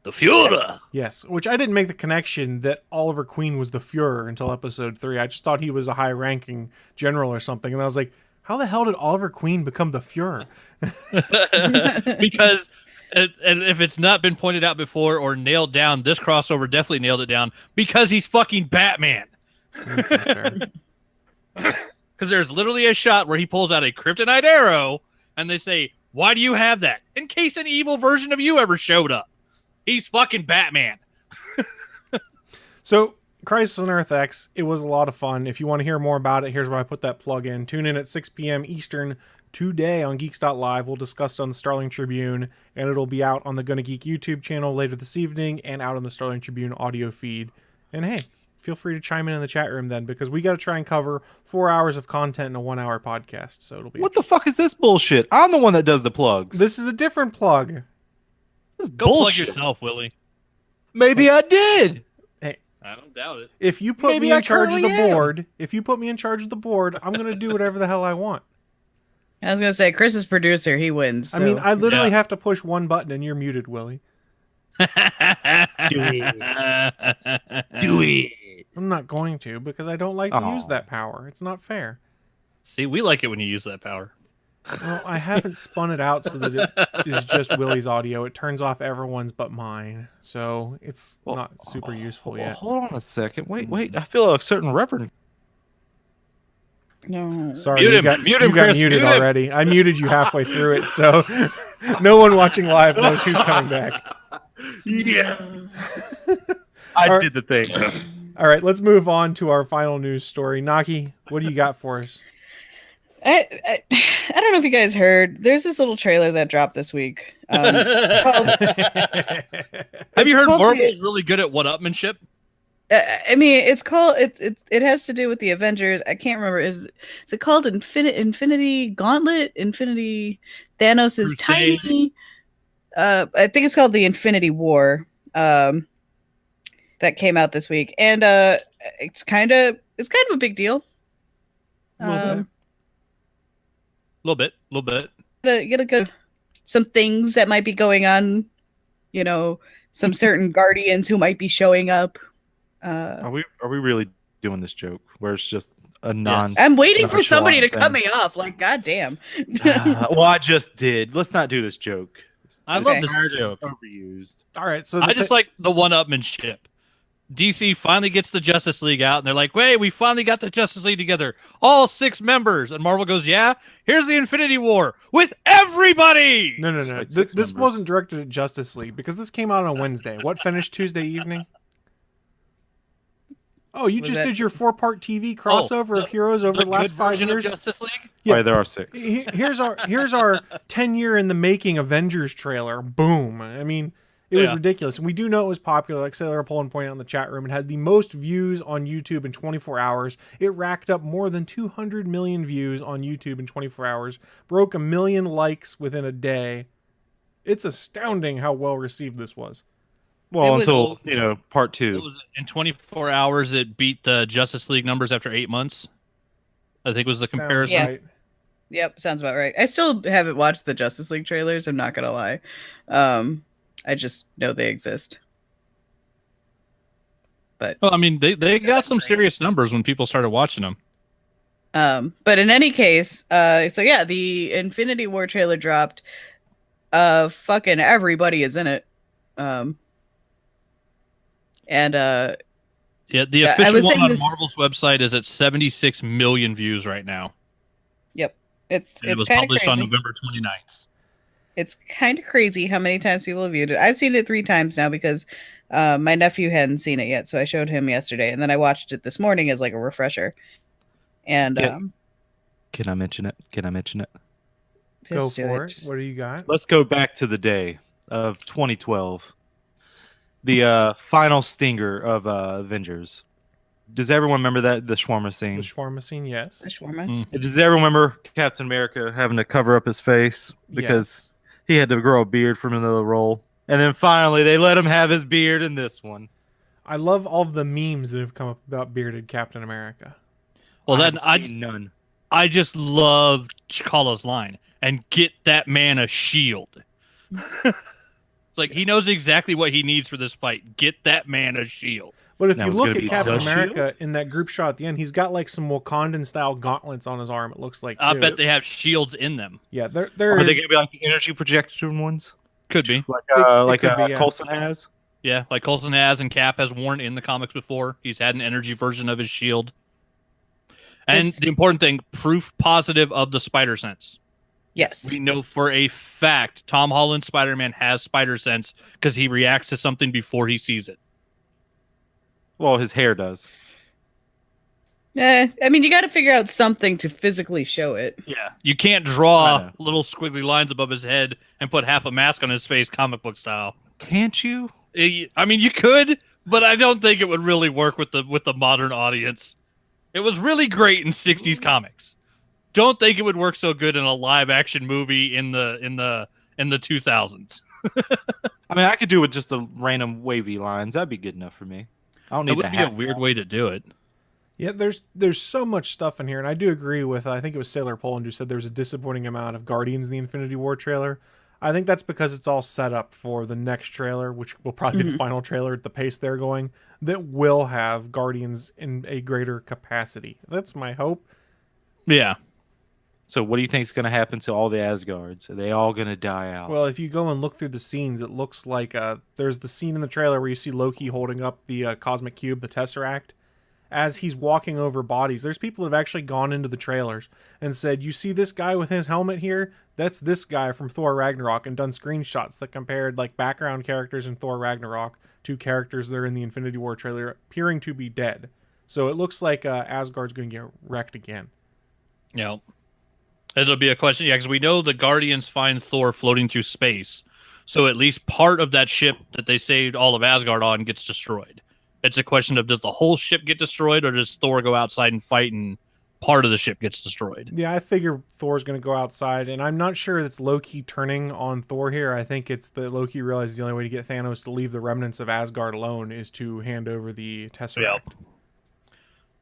The Fuhrer!
Yes, which I didn't make the connection that Oliver Queen was the Fuhrer until episode 3. I just thought he was a high-ranking general or something, and I was like, How the hell did Oliver Queen become the Fuhrer?
Because, and if it's not been pointed out before or nailed down, this crossover definitely nailed it down because he's fucking Batman.
Okay, fair.
Because there's literally a shot where he pulls out a kryptonite arrow, and they say, "Why do you have that? In case an evil version of you ever showed up." He's fucking Batman.
So, Crisis on Earth X, it was a lot of fun. If you want to hear more about it, here's where I put that plug in. Tune in at 6 p.m. Eastern today on Geeks.live. We'll discuss it on the Starling Tribune, and it'll be out on the Gonna Geek YouTube channel later this evening and out on the Starling Tribune audio feed. And hey, feel free to chime in the chat room then, because we got to try and cover 4 hours of content in a 1 hour podcast. So it'll be.
What the fuck is this bullshit? I'm the one that does the plugs.
This is a different plug.
This is
Go plug
bullshit.
yourself, Willie.
Maybe I did.
I don't doubt it.
If you put
Maybe
me
I
in charge of the
currently am.
board, I'm going to do whatever the hell I want.
I was gonna say Chris is producer. He wins.
I mean,
so-
I literally
Yeah.
have to push one button and you're muted, Willie.
Do it.
I'm not going to because I don't like to use
Aw.
that power. It's not fair.
See, we like it when you use that power.
Well, I haven't spun it out so that it is just Willie's audio. It turns off everyone's but mine. So it's not super useful yet.
Hold on a second. Wait. I feel a certain reverend.
No.
Sorry,
Mute
you
him,
got,
mute
you
him,
got
Chris,
muted
mute him.
already. I muted you halfway through it, so no one watching live knows who's coming back.
Yes. I
All right.
did the thing.
All right, let's move on to our final news story. Naki, what do you got for us?
I don't know if you guys heard. There's this little trailer that dropped this week.
Have you heard
called
Marvel's really good at one-upmanship?
I mean, it's called. It has to do with the Avengers. I can't remember. Is it called Infinity Gauntlet? Infinity Thanos is
Crusade.
tiny. I think it's called the Infinity War. That came out this week, and it's kind of a big deal.
A little bit.
Get a good some things that might be going on. You know, some certain Guardians who might be showing up.
Are we really doing this joke where it's just a non?
I'm waiting for somebody to
nonchalant
cut
thing?
me off. Like, goddamn.
Well, I just did. Let's not do this joke.
I
Okay.
love this joke.
Overused.
All right, so
I just like the one-upmanship. DC finally gets the Justice League out, and they're like, "Wait, we finally got the Justice League together, all 6 members." And Marvel goes, "Yeah, here's the Infinity War with everybody."
No.
Like
This
6 members.
wasn't directed at Justice League because this came out on Wednesday. What finished Tuesday evening? Oh, you
Was
just
that-
did your 4-part TV crossover of heroes over the last
good
5
version
years.
of Justice League.
Yeah.
Right, there are 6.
Here's our 10-year in the making Avengers trailer. Boom. I mean, it was
Yeah.
ridiculous. And we do know it was popular. Like Sailor Poland pointed out in the chat room, it had the most views on YouTube in 24 hours. It racked up more than 200 million views on YouTube in 24 hours. Broke 1 million likes within a day. It's astounding how well received this was.
Well,
It was-
until part
It
2.
was in 24 hours. It beat the Justice League numbers after 8 months. I think was the
Sounds
comparison.
Yeah.
right.
Yep, sounds about right. I still haven't watched the Justice League trailers. I'm not gonna lie. I just know they exist. But
Well, I mean, they got some serious numbers when people started watching them.
but in any case, so yeah, the Infinity War trailer dropped. Fucking everybody is in it. And
Yeah, the
Yeah, I
official
was
one
saying
on
this-
Marvel's website is at 76 million views right now.
yep,
And it
it's
was
kind of
published
crazy.
on November 29th.
It's kind of crazy how many times people have viewed it. I've seen it 3 times now because my nephew hadn't seen it yet, so I showed him yesterday, and then I watched it this morning as like a refresher. And
Yeah. Can I mention it?
Go
just do
for it.
Just-
What do you got?
Let's go back to the day of 2012. The final stinger of Avengers. Does everyone remember the shawarma
The
scene?
shawarma scene, yes.
the shawarma.
Does everyone remember Captain America having to cover up his face because he had to grow a beard from another role? And then finally, they let him have his beard in this one.
I love all of the memes that have come up about bearded Captain America.
Well, then
haven't seen none.
I just love Chikala's line and get that man a shield. It's like he knows exactly what he needs for this fight. Get that man a shield.
But if
That
you
was
look
gonna
at
be
Captain
the
America in that group shot at the end, he's got like some Wakandan-style gauntlets on his arm, it looks like, too.
I bet they have shields in them.
Yeah,
Are
there
they
is...
gonna be like the energy projection ones,
Could be.
It could be, yeah.
Coulson has?
Yeah, like Coulson has and Cap has worn in the comics before. He's had an energy version of his shield. And the important thing, proof positive of the spider sense.
Yes.
We know for a fact Tom Holland's Spider-Man has spider sense because he reacts to something before he sees it.
Well, his hair does.
I mean, you got to figure out something to physically show it.
Yeah. You can't draw little squiggly lines above his head and put half a mask on his face, comic book style.
Can't you?
I mean, you could, but I don't think it would really work with the modern audience. It was really great in 60s comics. Don't think it would work so good in a live action movie in the 2000s.
I mean, I could do with just the random wavy lines. That'd be good enough for me. I don't need
It would be a weird way to do it.
Yeah, there's so much stuff in here, and I do agree with, I think it was Sailor Poland who said there was a disappointing amount of Guardians in the Infinity War trailer. I think that's because it's all set up for the next trailer, which will probably be the final trailer at the pace they're going, that will have Guardians in a greater capacity. That's my hope.
Yeah.
So what do you think is going to happen to all the Asgards? Are they all going to die out?
Well, if you go and look through the scenes, it looks like there's the scene in the trailer where you see Loki holding up the Cosmic Cube, the Tesseract. As he's walking over bodies, there's people that have actually gone into the trailers and said, you see this guy with his helmet here? That's this guy from Thor Ragnarok, and done screenshots that compared like background characters in Thor Ragnarok to characters that are in the Infinity War trailer appearing to be dead. So it looks like Asgard's going to get wrecked again.
Yeah. It'll be a question, because we know the Guardians find Thor floating through space. So at least part of that ship that they saved all of Asgard on gets destroyed. It's a question of, does the whole ship get destroyed, or does Thor go outside and fight and part of the ship gets destroyed?
Yeah, I figure Thor's going to go outside, and I'm not sure it's Loki turning on Thor here. I think it's that Loki realizes the only way to get Thanos to leave the remnants of Asgard alone is to hand over the Tesseract.
Yep.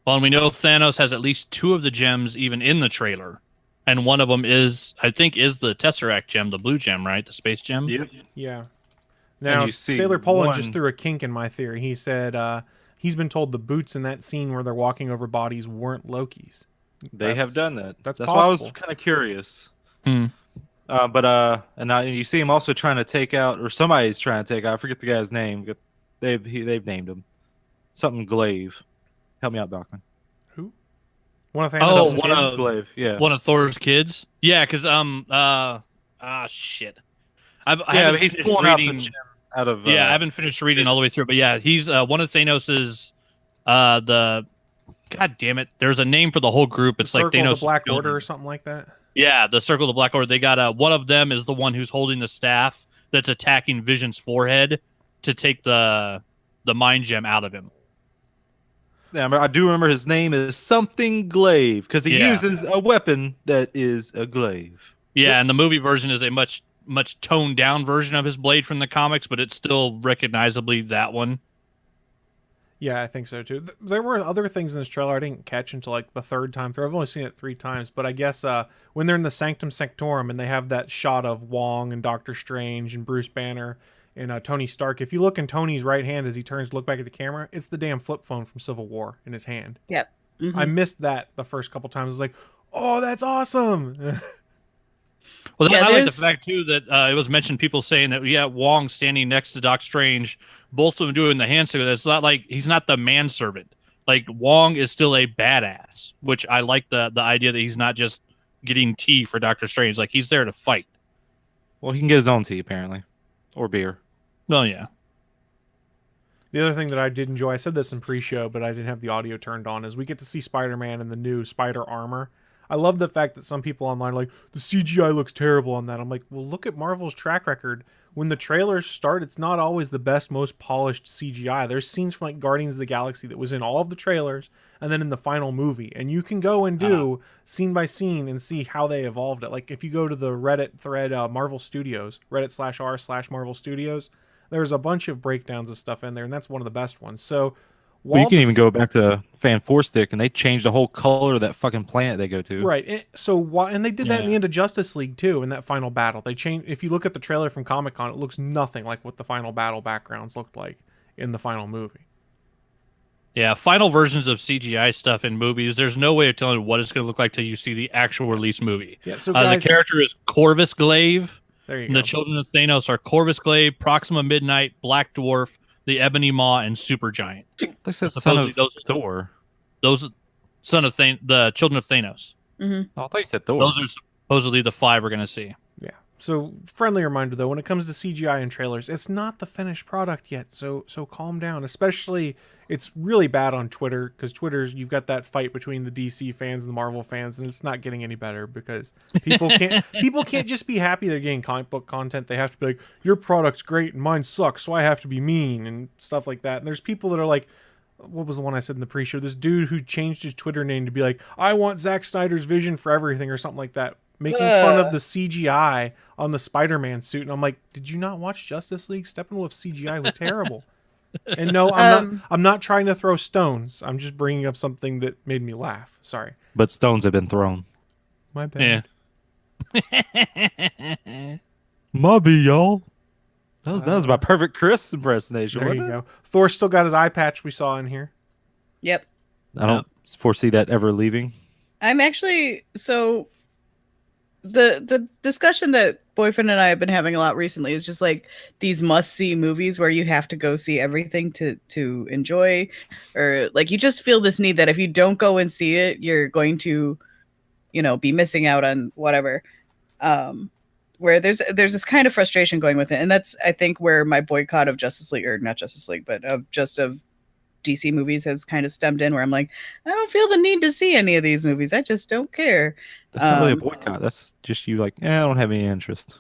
Well, and we know Thanos has at least 2 of the gems even in the trailer. And one of them is, I think, is the Tesseract gem, the blue gem, right? The space gem?
Yep.
Yeah. Now, Sailor Poland just threw a kink in my theory. He said he's been told the boots in that scene where they're walking over bodies weren't Loki's.
They have done that.
That's
why I was kind of curious. And you see him also trying to take out, or somebody's trying to take out, I forget the guy's name. They've named him. Something Glaive. Help me out, Bachman.
Who? One of Thanos'
Glaive. Yeah.
One of Thor's kids? Yeah, because, shit.
He's pulling out the gem out of...
I haven't finished reading all the way through, but yeah, he's one of Thanos's, God damn it. There's a name for the whole group. It's like Thanos'
the Black Order or something like that?
Yeah, the Circle of the Black Order. They got one of them is the one who's holding the staff that's attacking Vision's forehead to take the mind gem out of him.
Yeah, I do remember his name is something Glaive, because he uses a weapon that is a glaive.
Yeah, and the movie version is a much toned down version of his blade from the comics, but it's still recognizably that one.
Yeah, I think so too. There were other things in this trailer I didn't catch until like the third time through. I've only seen it 3 times, but I guess when they're in the Sanctum Sanctorum and they have that shot of Wong and Doctor Strange and Bruce Banner and Tony Stark, if you look in Tony's right hand as he turns to look back at the camera, it's the damn flip phone from Civil War in his hand.
Yep. Mm-hmm.
I missed that the first couple times. I was like, oh, that's awesome.
Well, then I like the fact, too, that it was mentioned, people saying that, Wong standing next to Doc Strange, both of them doing the hand signal. It's not like he's not the manservant. Like, Wong is still a badass, which I like the idea that he's not just getting tea for Doctor Strange. Like, he's there to fight.
Well, he can get his own tea, apparently. Or beer.
Well, yeah.
The other thing that I did enjoy, I said this in pre-show, but I didn't have the audio turned on, is we get to see Spider-Man in the new Spider armor. I love the fact that some people online are like, the CGI looks terrible on that. I'm like, well, look at Marvel's track record. When the trailers start, it's not always the best, most polished CGI. There's scenes from like Guardians of the Galaxy that was in all of the trailers and then in the final movie. And you can go and do scene by scene and see how they evolved it. Like if you go to the Reddit thread, Marvel Studios, Reddit/r/Marvel Studios, there's a bunch of breakdowns of stuff in there, and that's one of the best ones. So,
you can even go back to Fan 4 Stick, and they changed the whole color of that fucking planet they go to.
Right. And they did that in the end of Justice League too. In that final battle, they changed. If you look at the trailer from Comic-Con, it looks nothing like what the final battle backgrounds looked like in the final movie.
Yeah, final versions of CGI stuff in movies, there's no way of telling what it's going to look like till you see the actual release movie.
Yeah, so
The
guys,
character is Corvus Glaive,
there you
and
go.
the children of Thanos are Corvus Glaive, Proxima Midnight, Black Dwarf, the Ebony Maw, and Supergiant.
They said son
Supposedly
of
those-
Thor.
Those the children of Thanos.
Oh, I thought you said Thor.
Those are supposedly the 5 we're going to see.
Yeah. So friendly reminder though, when it comes to CGI and trailers, it's not the finished product yet. So calm down. Especially, it's really bad on Twitter because you've got that fight between the DC fans and the Marvel fans, and it's not getting any better because people can't just be happy they're getting comic book content. They have to be like, your product's great and mine sucks, so I have to be mean and stuff like that. And there's people that are like, what was the one I said in the pre-show? This dude who changed his Twitter name to be like, I want Zack Snyder's vision for everything or something like that, making fun of the CGI on the Spider-Man suit. And I'm like, did you not watch Justice League? Steppenwolf's CGI was terrible. And no, I'm not trying to throw stones. I'm just bringing up something that made me laugh. Sorry.
But stones have been thrown.
My bad.
Yeah.
Mobby, y'all. That was my perfect Chris impersonation.
There
wasn't
you
it?
go. Thor still got his eye patch we saw in here.
Yep.
I don't foresee that ever leaving.
I'm actually so the discussion that boyfriend and I have been having a lot recently is just like these must-see movies where you have to go see everything to enjoy, or like you just feel this need that if you don't go and see it, you're going to, be missing out on whatever. Where there's this kind of frustration going with it, and that's I think where my boycott of Justice League, or not Justice League, but of DC movies has kind of stemmed in, where I'm like, I don't feel the need to see any of these movies. I just don't care.
That's not really a boycott. That's just you like, I don't have any interest.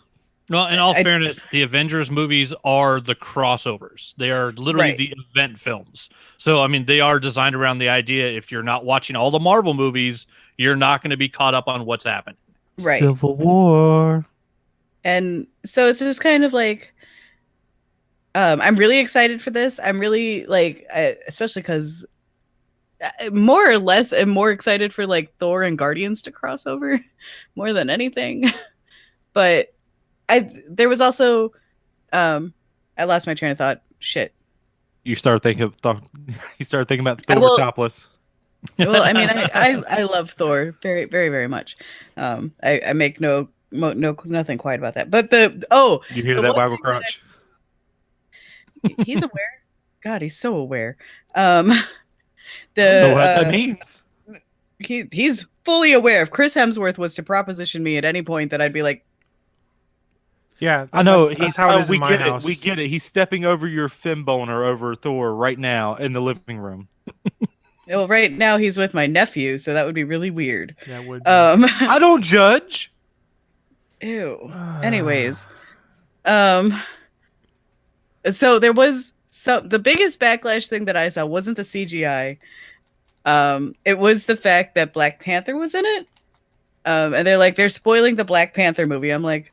Well, in all fairness, the Avengers movies are the crossovers. They are literally the event films. So, I mean, they are designed around the idea if you're not watching all the Marvel movies, you're not going to be caught up on what's happening.
Right.
Civil War.
And so it's just kind of like, I'm really excited for this. I'm really like, especially because more or less, I'm more excited for like Thor and Guardians to cross over more than anything. But there was also, I lost my train of thought. Shit.
You started thinking about Thor topless.
Well, I mean, I love Thor very, very, very much. I make nothing quiet about that. But
you hear that Bible crunch?
He's aware. God, he's so aware.
I don't know what that means.
He's fully aware. If Chris Hemsworth was to proposition me at any point, that I'd be like,
yeah,
I know.
That's how it is in my house.
We get it. He's stepping over your fin boner over Thor right now in the living room.
well, right now he's with my nephew, so that would be really weird.
That would.
I don't judge.
Ew. Anyways, so there was the biggest backlash thing that I saw wasn't the CGI. It was the fact that Black Panther was in it. And they're spoiling the Black Panther movie. I'm like,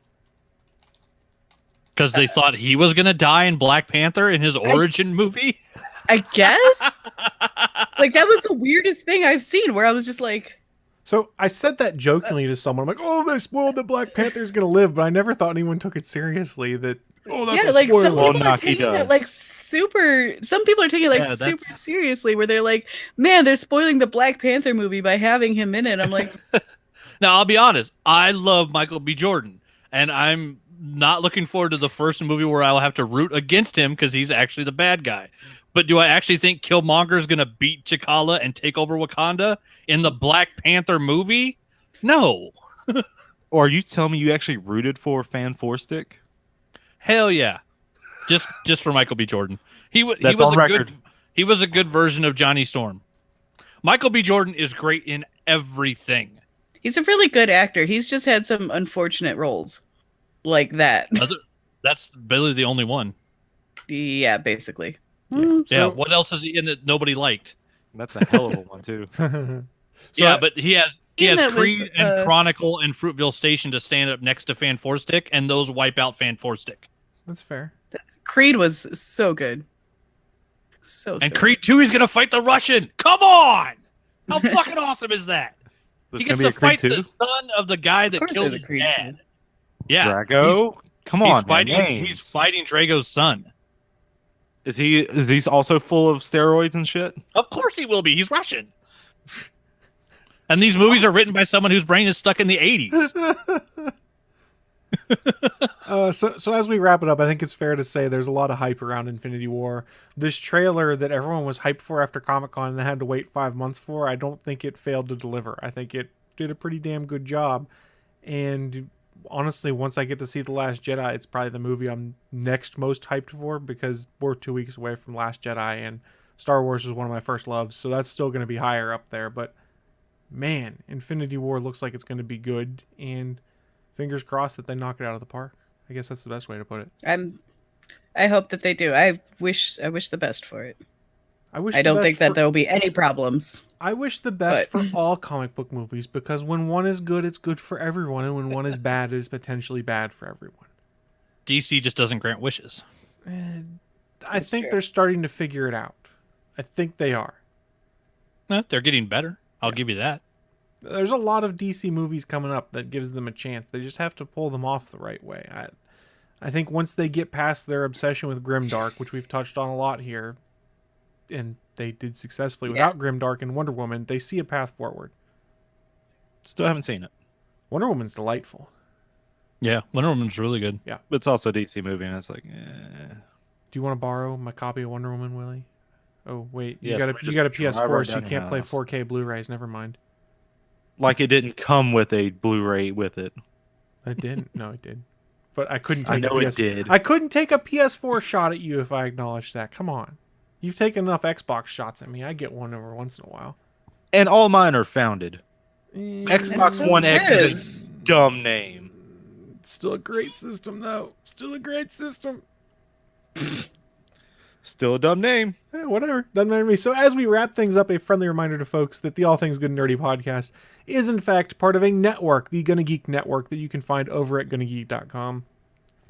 because they thought he was going to die in Black Panther in his origin movie?
I guess? Like, that was the weirdest thing I've seen, where I was just like...
So I said that jokingly to someone. I'm like, oh, they spoiled that Black Panther's going to live. But I never thought anyone took it seriously. That, oh, that's a spoiler.
Some people are taking it, like, some people are taking it, like, super seriously, where they're like, man, they're spoiling the Black Panther movie by having him in it. I'm like...
Now, I'll be honest. I love Michael B. Jordan. And I'm not looking forward to the first movie where I'll have to root against him because he's actually the bad guy. But do I actually think Killmonger's going to beat T'Challa and take over Wakanda in the Black Panther movie? No.
Or are you telling me you actually rooted for Fan Four Stick?
Hell yeah. Just for Michael B. Jordan. He was
on record.
He was a good version of Johnny Storm. Michael B. Jordan is great in everything.
He's a really good actor. He's just had some unfortunate roles like that.
That's really the only one.
Yeah, basically.
Yeah, what else is he in that nobody liked?
That's a hell of a one too.
But he has Creed and Chronicle and Fruitville Station to stand up next to Fan Four Stick, and those wipe out Fan Four Stick.
That's fair.
Creed was so good.
And Creed 2, he's gonna fight the Russian. Come on! How fucking awesome is that?
There's
He gets
gonna
to
be a Creed
fight
2?
the son of the guy that killed his
Creed
dad.
2.
Yeah,
Drago? Come on,
fighting.
man.
He's fighting Drago's son.
Is he also full of steroids and shit?
Of course he will be. He's Russian. And these movies are written by someone whose brain is stuck in the 80s.
So as we wrap it up, I think it's fair to say there's a lot of hype around Infinity War. This trailer that everyone was hyped for after Comic-Con and they had to wait 5 months for, I don't think it failed to deliver. I think it did a pretty damn good job. And honestly, once I get to see The Last Jedi, it's probably the movie I'm next most hyped for, because we're 2 weeks away from Last Jedi and Star Wars is one of my first loves, so that's still going to be higher up there. But man, Infinity War looks like it's going to be good, and fingers crossed that they knock it out of the park. I guess that's the best way to put it.
I hope that they do. I wish the best for it.
I
don't think that there will be any problems.
I wish the best for all comic book movies, because when one is good, it's good for everyone, and when one is bad, it is potentially bad for everyone.
DC just doesn't grant wishes.
I think they're starting to figure it out. I think they are.
They're getting better. I'll give you that.
There's a lot of DC movies coming up that gives them a chance. They just have to pull them off the right way. I think once they get past their obsession with Grimdark, which we've touched on a lot here, and they did successfully without Grimdark and Wonder Woman, they see a path forward.
Still haven't seen it.
Wonder Woman's delightful.
Yeah, Wonder Woman's really good.
Yeah.
But it's also a DC movie, and it's like,
Do you want to borrow my copy of Wonder Woman, Willie? Oh, wait. You
Yes,
got a PS4, so you can't play
house.
4K Blu-rays. Never mind.
Like it didn't come with a Blu-ray with it.
It didn't. No, it did. But I couldn't
I
take
know it did.
I couldn't take a PS4 shot at you if I acknowledged that. Come on. You've taken enough Xbox shots at me. I get one every once in a while.
And all mine are founded. Xbox One X is a dumb name.
It's still a great system, though. Still a great system.
Still a dumb name.
Whatever. Doesn't matter to me. So as we wrap things up, a friendly reminder to folks that the All Things Good and Nerdy podcast is in fact part of a network, the Gonna Geek Network, that you can find over at GonnaGeek.com.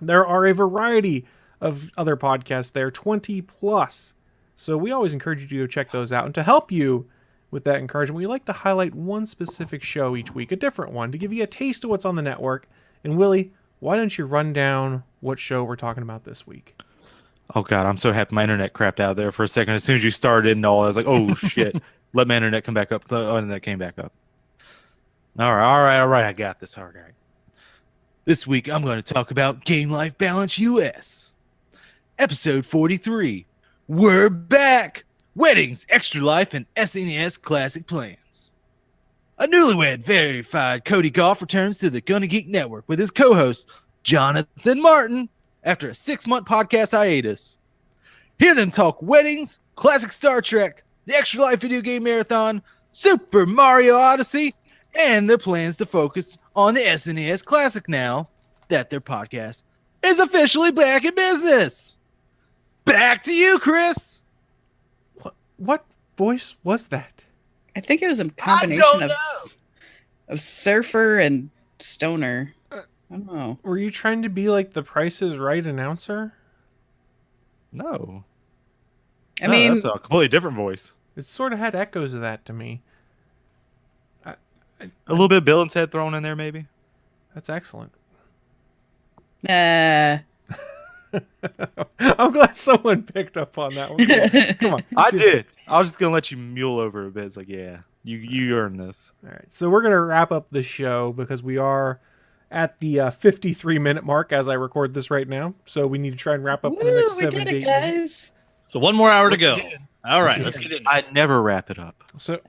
There are a variety of other podcasts there, 20 plus. So we always encourage you to go check those out. And to help you with that encouragement, we like to highlight one specific show each week, a different one, to give you a taste of what's on the network. And Willie, why don't you run down what show we're talking about this week?
Oh God, I'm so happy my internet crapped out there for a second. As soon as you started and all, I was like, oh shit. Let my internet come back up. The internet came back up. All right. I got this. All right. This week, I'm going to talk about Game Life Balance US. Episode 43. We're back! Weddings, Extra Life, and SNES Classic Plans. A newlywed verified Cody Goff returns to the Gonna Geek Network with his co-host, Jonathan Martin, after a 6-month podcast hiatus. Hear them talk weddings, classic Star Trek, the Extra Life video game marathon, Super Mario Odyssey, and their plans to focus on the SNES Classic now that their podcast is officially back in business. Back to you, Chris.
What voice was that?
I think it was a combination of surfer and stoner. I don't know.
Were you trying to be like the Price is Right announcer?
No.
I mean,
that's a completely different voice.
It sort of had echoes of that to me.
A little bit of Bill and Ted thrown in there, maybe.
That's excellent.
nah.
I'm glad someone picked up on that one. Come on.
I did. I was just gonna let you mule over a bit. It's like, yeah, you earned this.
All right. So we're gonna wrap up the show because we are at the 53-minute mark as I record this right now. So we need to try and wrap up in the next 7 to 8 minutes.
So 1 more hour to go. All right, let's get in.
I never wrap it up.
So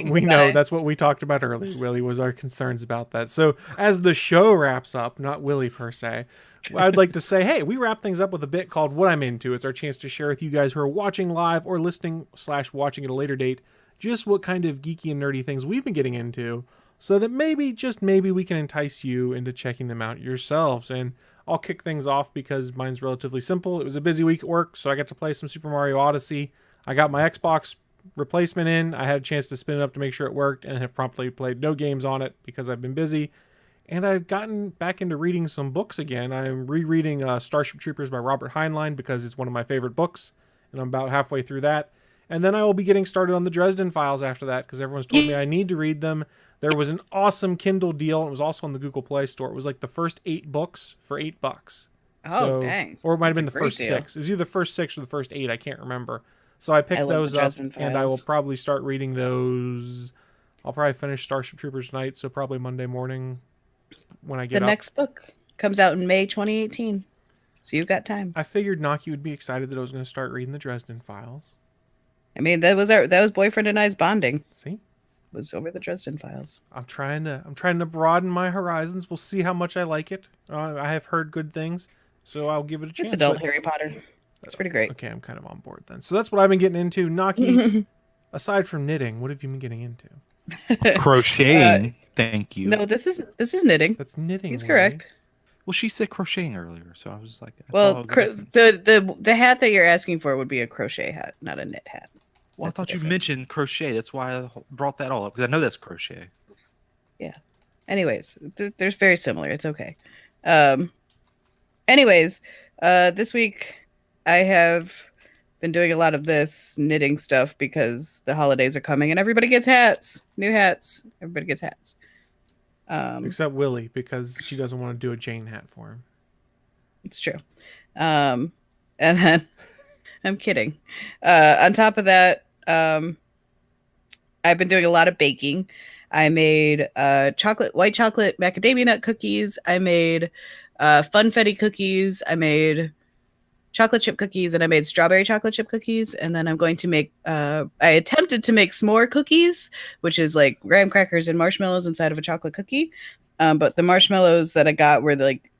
we know that's what we talked about earlier. Willie was our concerns about that. So as the show wraps up, not Willie per se, I'd like to say, hey, we wrap things up with a bit called What I'm Into. It's our chance to share with you guys who are watching live or listening/watching at a later date just what kind of geeky and nerdy things we've been getting into so that maybe, just maybe, we can entice you into checking them out yourselves. And I'll kick things off because mine's relatively simple. It was a busy week at work, so I got to play some Super Mario Odyssey. I got my Xbox replacement in. I had a chance to spin it up to make sure it worked and have promptly played no games on it because I've been busy. And I've gotten back into reading some books again. I'm rereading Starship Troopers by Robert Heinlein because it's one of my favorite books, and I'm about halfway through that. And then I will be getting started on the Dresden Files after that because everyone's told me I need to read them. There was an awesome Kindle deal. It was also on the Google Play Store. It was like the first 8 books for $8.
Oh, dang.
Or it might have
That's
been
a
the
great
first
deal.
6. It was either the first 6 or the first 8. I can't remember. So I picked
love the
those up,
Dresden
and I will
Files.
probably start reading those. I'll probably finish Starship Troopers tonight, so probably Monday morning when I get
The
up.
next book comes out in May 2018. So you've got time.
I figured Naki would be excited that I was going to start reading the Dresden Files.
I mean, that was boyfriend and I's bonding.
See?
Was over the Dresden Files.
I'm trying to broaden my horizons. We'll see how much I like it. I have heard good things, so I'll give it a chance.
It's adult Harry Potter. It's pretty great.
Okay, I'm kind of on board then. So that's what I've been getting into. Naki, aside from knitting, what have you been getting into?
Crocheting. Thank you.
No, this is knitting.
That's knitting.
He's
Willie.
correct.
Well, she said crocheting earlier, so I was like,
Well, the hat that you're asking for would be a crochet hat, not a knit hat.
Well, I
That's
thought you
different.
mentioned crochet. That's why I brought that all up, because I know that's crochet.
Yeah. Anyways, they're very similar. It's okay. Anyways, this week I have been doing a lot of this knitting stuff because the holidays are coming and everybody gets hats. New hats. Everybody gets hats.
Except Willie, because she doesn't want to do a Jane hat for him.
It's true. And then I'm kidding. On top of that, I've been doing a lot of baking. I made white chocolate macadamia nut cookies. I made funfetti cookies. I made chocolate chip cookies, and I made strawberry chocolate chip cookies. And then I'm going to make I attempted to make s'more cookies, which is like graham crackers and marshmallows inside of a chocolate cookie. But the marshmallows that I got were like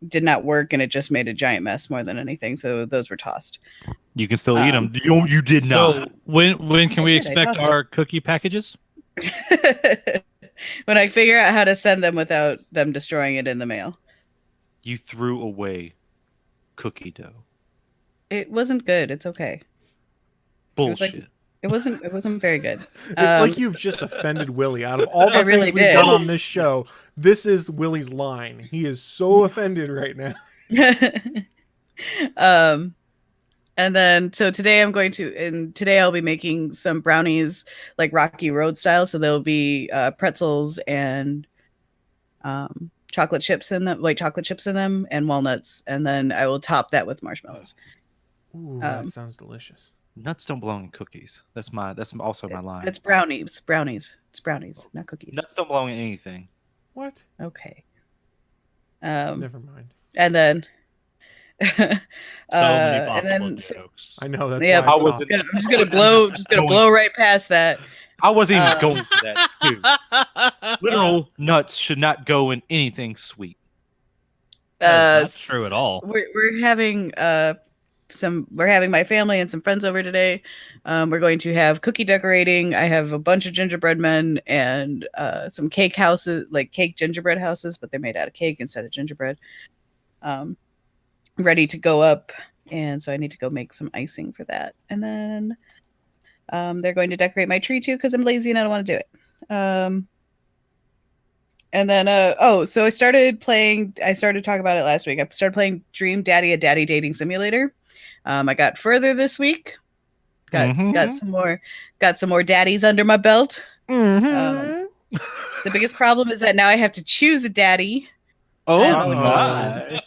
did not work, and it just made a giant mess more than anything. So those were tossed.
You can still eat them. You did not.
So when can we
I did, I
expect
tossed
our cookie packages?
When I figure out how to send them without them destroying it in the mail.
You threw away cookie dough.
It wasn't good. It's okay.
Bullshit.
It wasn't very good.
It's like you've just offended Willie. Out of all the
I
things
really
we've
did.
done on this show, this is Willie's line. He is so offended right now.
And then so today today I'll be making some brownies like Rocky Road style. So there'll be pretzels and chocolate chips in them, white chocolate chips in them, and walnuts. And then I will top that with marshmallows.
Ooh, that sounds delicious.
Nuts don't belong in cookies. That's also my line.
It's brownies. It's brownies, not cookies.
Nuts don't belong in anything.
What?
Okay.
Never mind.
And then
So many possible
then
jokes.
I know that's
yeah,
why I
was
stopped.
I'm just gonna blow right past that.
I wasn't even going for that, too. Literal nuts should not go in anything sweet.
That's true at all.
We're having my family and some friends over today. We're going to have cookie decorating. I have a bunch of gingerbread men and some cake houses, like cake gingerbread houses, but they're made out of cake instead of gingerbread. Ready to go up, and so I need to go make some icing for that. And then they're going to decorate my tree too because I'm lazy and I don't want to do it. And then so I started talking about it last week. I started playing Dream Daddy, a daddy dating simulator. I got further this week. Got some more daddies under my belt. The biggest problem is that now I have to choose a daddy.
Oh,
I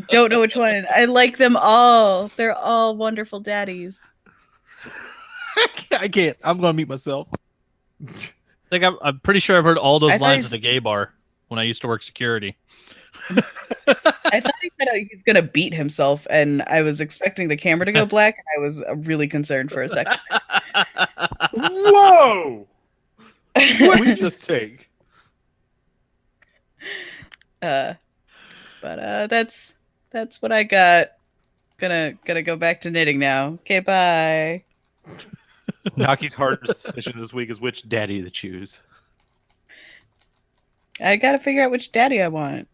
don't know which one. I like them all. They're all wonderful daddies.
I can't. I'm going to mute myself.
Like I'm pretty sure I've heard all those
I thought
lines
he's-
at the gay bar when I used to work security.
I thought he said he's gonna beat himself, and I was expecting the camera to go black, and I was really concerned for a second.
Whoa! What did we just take?
But that's what I got. Gonna go back to knitting now. Okay, bye.
Naki's hardest decision this week is which daddy to choose.
I gotta figure out which daddy I want.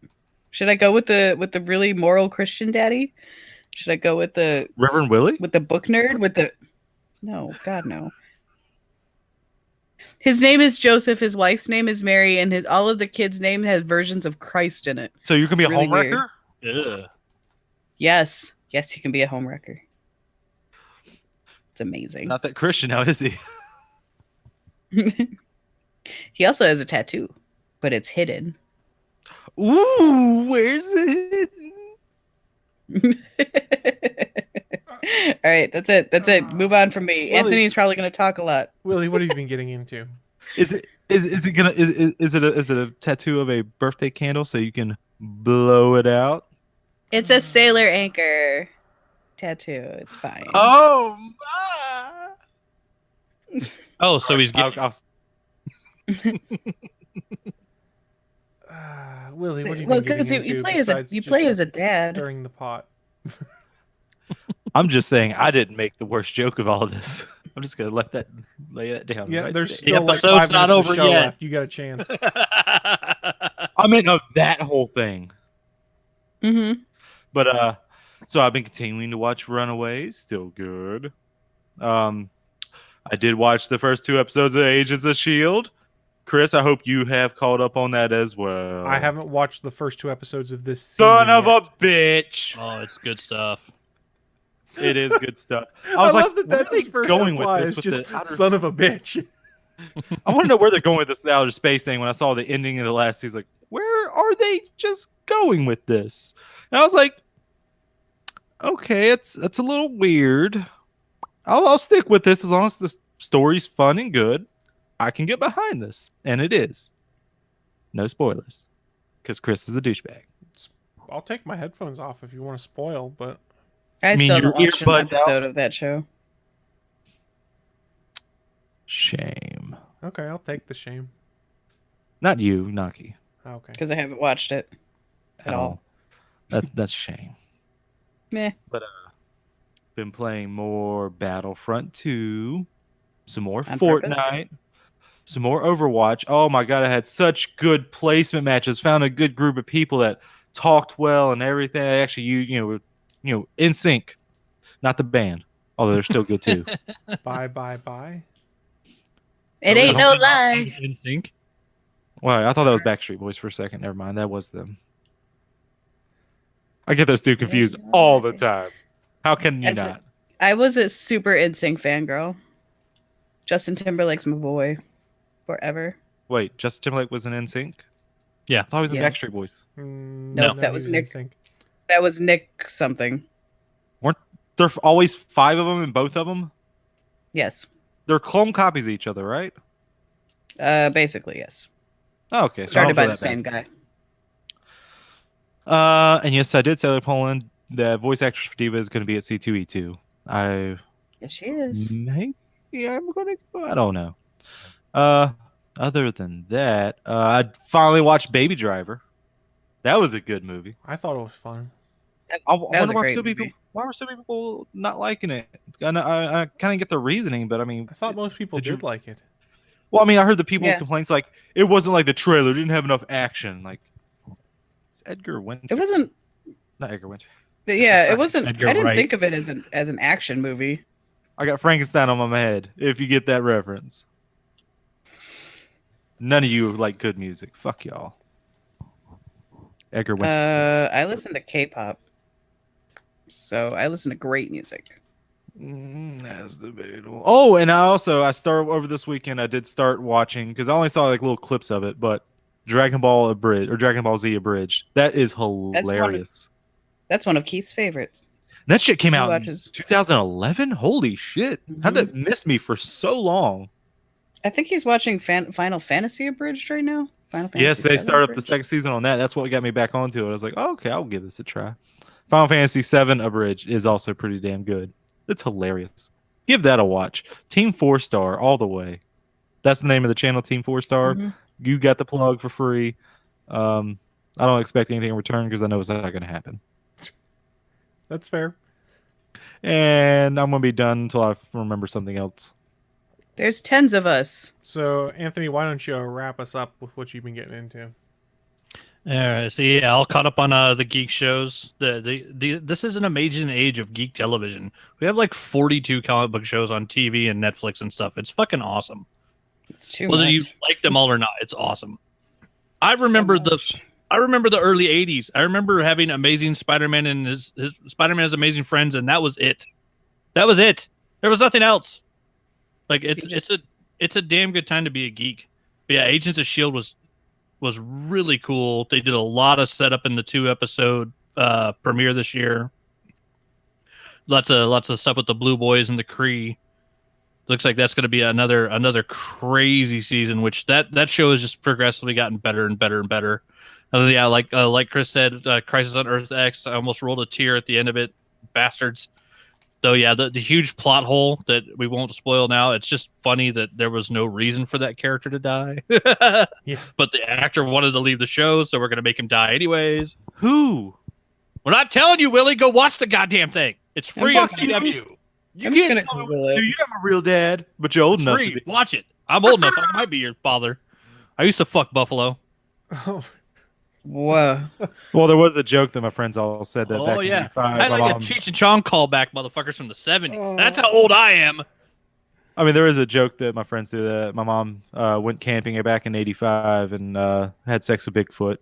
Should I go with the really moral Christian daddy? Should I go with the
Reverend Willie?
with the book nerd? No, God no. His name is Joseph. His wife's name is Mary, and all of the kids' name has versions of Christ in it.
So you can be
It's
a
really
homewrecker?
Ugh.
Yes, he can be a homewrecker. It's amazing.
Not that Christian now, is he?
He also has a tattoo, but it's hidden.
Ooh, where's it?
All right, that's it. That's it. Move on from me.
Willie-
Anthony's probably going to talk a lot.
Willie, what have you been getting into?
Is it a tattoo of a birthday candle so you can blow it out?
It's a sailor anchor tattoo. It's fine.
Oh my!
Oh, so he's getting.
Willie, what have you
Well,
been getting
because
into?
you play
besides
you play
just
as a dad.
stirring the pot.
I'm just saying I didn't make the worst joke of all of this. I'm just gonna lay that down.
Yeah,
right
there's
there.
still like
episode's
5
not
minutes of the
over
show
yet.
left. You got a chance.
I meant of that whole thing.
Mm-hmm.
But so I've been continuing to watch Runaways. Still good. I did watch the first 2 episodes of Agents of S.H.I.E.L.D. Chris, I hope you have caught up on that as well.
I haven't watched the first 2 episodes of this season.
Son of
yet.
a bitch!
Oh, it's good stuff.
It is good stuff.
I
was
love that
where
that's
are they
his first
going with
reply.
this
It's
with
just
the outer-
son of a bitch.
I want to know where they're going with this outer space thing. When I saw the ending of the last season, like, where are they just going with this? And I was like, okay, it's a little weird. I'll stick with this as long as the story's fun and good. I can get behind this, and it is. No spoilers, because Chris is a douchebag.
I'll take my headphones off if you want to spoil, but
I
mean,
still
your
haven't watched an
earbuds
episode of that show.
Shame.
okay, I'll take the shame.
Not you, Naki.
Okay.
Because I haven't watched it at all.
That's shame.
Meh.
But been playing more Battlefront 2, some more
On
Fortnite,
purpose?
some more Overwatch. Oh my god, I had such good placement matches. Found a good group of people that talked well and everything. I actually you know in sync, not the band, although they're still good too.
Bye.
It ain't no lie.
In sync.
Well, I thought that was Backstreet Boys for a second. Never mind, that was them. I get those two confused all the time. How can you not?
I was a super NSYNC fangirl. Justin Timberlake's my boy. Forever.
Wait, Justin Timberlake was in NSYNC?
Yeah.
I thought he was in
Yeah.
Backstreet Boys.
No, that
he
was
in
Nick.
sync.
That was Nick something.
Weren't there always 5 of them in both of them?
Yes.
They're clone copies of each other, right?
Basically, yes.
Oh, okay. So
Started
I don't
by
feel
the
that
same
bad.
guy.
And yes, I did say Poland. The voice actress for Diva is going to be at C2E2.
Yes, she is.
Maybe I'm going to go. I don't know. Other than that, I finally watched Baby Driver. That was a good movie.
I thought it was fun.
I
was
wonder
a
why
great
some people
movie.
why were some people not liking it. I kind of get the reasoning, but I mean,
I thought most people
did you-
did like it.
well, I mean, I heard the people
Yeah.
complaints like it wasn't like the trailer didn't have enough action. Like it's Edgar Winter.
It wasn't.
Not Edgar Winter.
Yeah, it wasn't.
Edgar
I didn't
Wright.
think of it as an action movie.
I got Frankenstein on my head. If you get that reference. None of you like good music. Fuck y'all. Edgar Winter.
I listen to K-pop, so I listen to great music.
That's debatable. Oh, and I started over this weekend. I did start watching because I only saw like little clips of it, but Dragon Ball Abridged or Dragon Ball Z Abridged. That is hilarious.
That's one of Keith's favorites.
That shit came
He
out in
watches-
2011. Holy shit! How did it miss me for so long?
I think he's watching Final Fantasy Abridged right now. Final Fantasy
Yes, they
VII
started up the
Abridged.
second season on that. That's what got me back onto it. I was like, oh, okay, I'll give this a try. Final Fantasy VII Abridged is also pretty damn good. It's hilarious. Give that a watch. Team 4-Star all the way. That's the name of the channel, Team 4-Star.
Mhm.
You got the plug for free. I don't expect anything in return because I know it's not going to happen.
That's fair.
And I'm going to be done until I remember something else.
There's tens of us.
So, Anthony, why don't you wrap us up with what you've been getting into?
All right, so yeah, all caught up on the geek shows. This is an amazing age of geek television. We have like 42 comic book shows on TV and Netflix and stuff. It's fucking awesome.
It's too
Whether
much.
you like them all or not, it's awesome. I remember the early 80s. I remember having Amazing Spider-Man and his Spider-Man has Amazing Friends, and that was it. That was it. There was nothing else. Like it's a damn good time to be a geek. But yeah, Agents of S.H.I.E.L.D. was really cool. They did a lot of setup in the 2-episode premiere this year. lots of stuff with the Blue Boys and the Kree. Looks like that's going to be another crazy season, which that show has just progressively gotten better and better and better. Yeah, like Chris said, Crisis on Earth X. I almost rolled a tear at the end of it, bastards. So yeah, the huge plot hole that we won't spoil now. It's just funny that there was no reason for that character to die.
Yeah.
But the actor wanted to leave the show, so we're gonna make him die anyways.
Who?
We're not telling you, Willie. Go watch the goddamn thing. It's free on CW.
You
I'm
can't
just
tell
gonna
me what
Google
to do.
it.
You're not my real dad, but you're old
It's
enough to
free.
be.
Watch it. I'm old enough. I might be your father. I used to fuck Buffalo.
Oh,
Whoa.
Well, there was a joke that my friends all said that back
Oh
in
yeah,
85.
I had
My
like
mom-
a Cheech and Chong callback, motherfuckers from the '70s.
Oh.
That's how old I am.
I mean, there is a joke that my friends do that my mom went camping back in '85 and had sex with Bigfoot.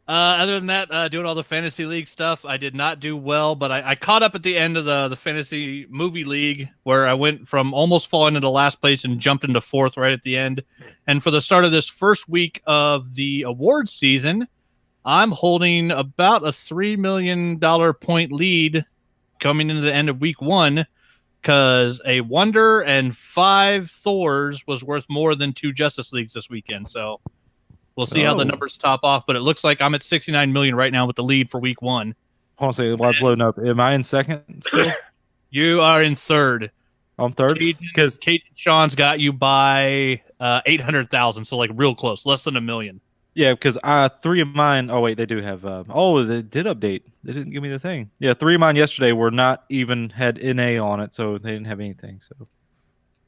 Other than that, doing all the fantasy league stuff, I did not do well, but I caught up at the end of the fantasy movie league, where I went from almost falling into last place and jumped into fourth right at the end. And for the start of this first week of the awards season, I'm holding about a $3 million point lead coming into the end of week one, because a Wonder and 5 Thors was worth more than 2 Justice Leagues this weekend. So we'll see how the
Oh.
numbers top off, but it looks like I'm at 69 million right now with the lead for week one.
Hold on a second, while it's loading up. Am I in second still?
You are in third.
I'm third?
Because Kate and Sean's got you by 800,000, so like real close, less than $1 million.
Yeah, because 3 of mine. Oh wait, they do have. They did update. They didn't give me the thing. Yeah, 3 of mine yesterday were not even had NA on it, so they didn't have anything. So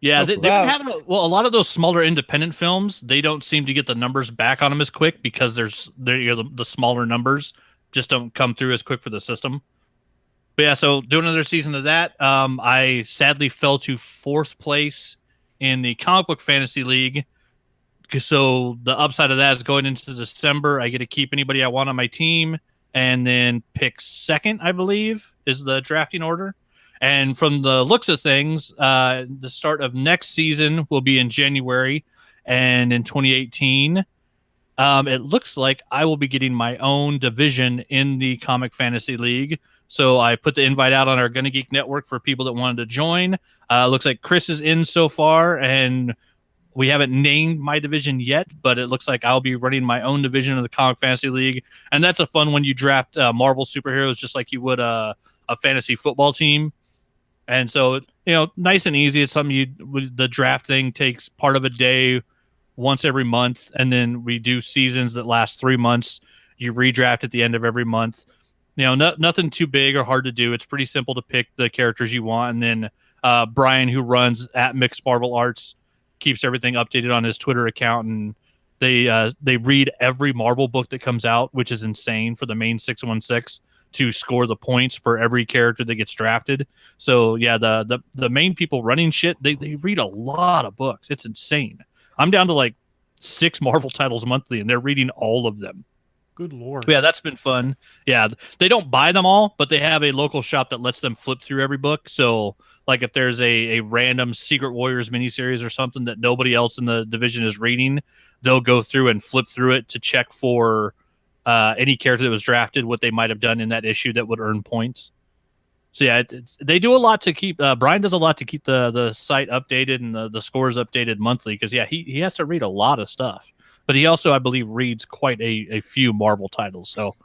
Yeah, they've been
Wow.
having a lot of those smaller independent films. They don't seem to get the numbers back on them as quick because the smaller numbers just don't come through as quick for the system. But yeah, so doing another season of that. I sadly fell to 4th place in the comic book fantasy league. So the upside of that is going into December, I get to keep anybody I want on my team, and then pick second, I believe, is the drafting order. And from the looks of things, the start of next season will be in January, and in 2018, it looks like I will be getting my own division in the Comic Fantasy League. So I put the invite out on our Gonna Geek Network for people that wanted to join. Looks like Chris is in so far, and we haven't named my division yet, but it looks like I'll be running my own division of the Comic Fantasy League. And that's a fun one. You draft Marvel superheroes just like you would a fantasy football team. And so, nice and easy. It's something the draft thing takes part of a day once every month. And then we do seasons that last 3 months. You redraft at the end of every month. Nothing too big or hard to do. It's pretty simple to pick the characters you want. And then Brian, who runs at Mixed Marvel Arts, keeps everything updated on his Twitter account. And they read every Marvel book that comes out, which is insane for the main 616. To score the points for every character that gets drafted. So yeah, the main people running shit, they read a lot of books. It's insane. I'm down to like 6 Marvel titles monthly, and they're reading all of them.
good lord.
Yeah, that's been fun. Yeah, they don't buy them all, but they have a local shop that lets them flip through every book. So like if there's a random Secret Warriors miniseries or something that nobody else in the division is reading, they'll go through and flip through it to check for any character that was drafted, what they might have done in that issue that would earn points. So yeah, they do a lot to keep. Brian does a lot to keep the site updated and the scores updated monthly, because yeah, he has to read a lot of stuff. But he also, I believe, reads quite a few Marvel titles. So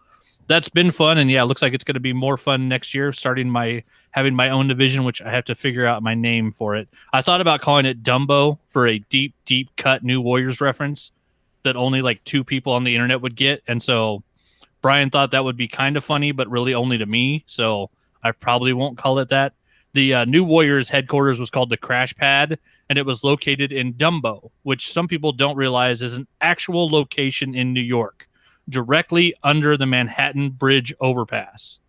that's been fun, and yeah, it looks like it's going to be more fun next year. Having my own division, which I have to figure out my name for it. I thought about calling it Dumbo for a deep cut New Warriors reference that only like 2 people on the internet would get. And so Brian thought that would be kind of funny, but really only to me. So I probably won't call it that. The New Warriors headquarters was called the Crash Pad, and it was located in Dumbo, which some people don't realize is an actual location in New York, directly under the Manhattan Bridge overpass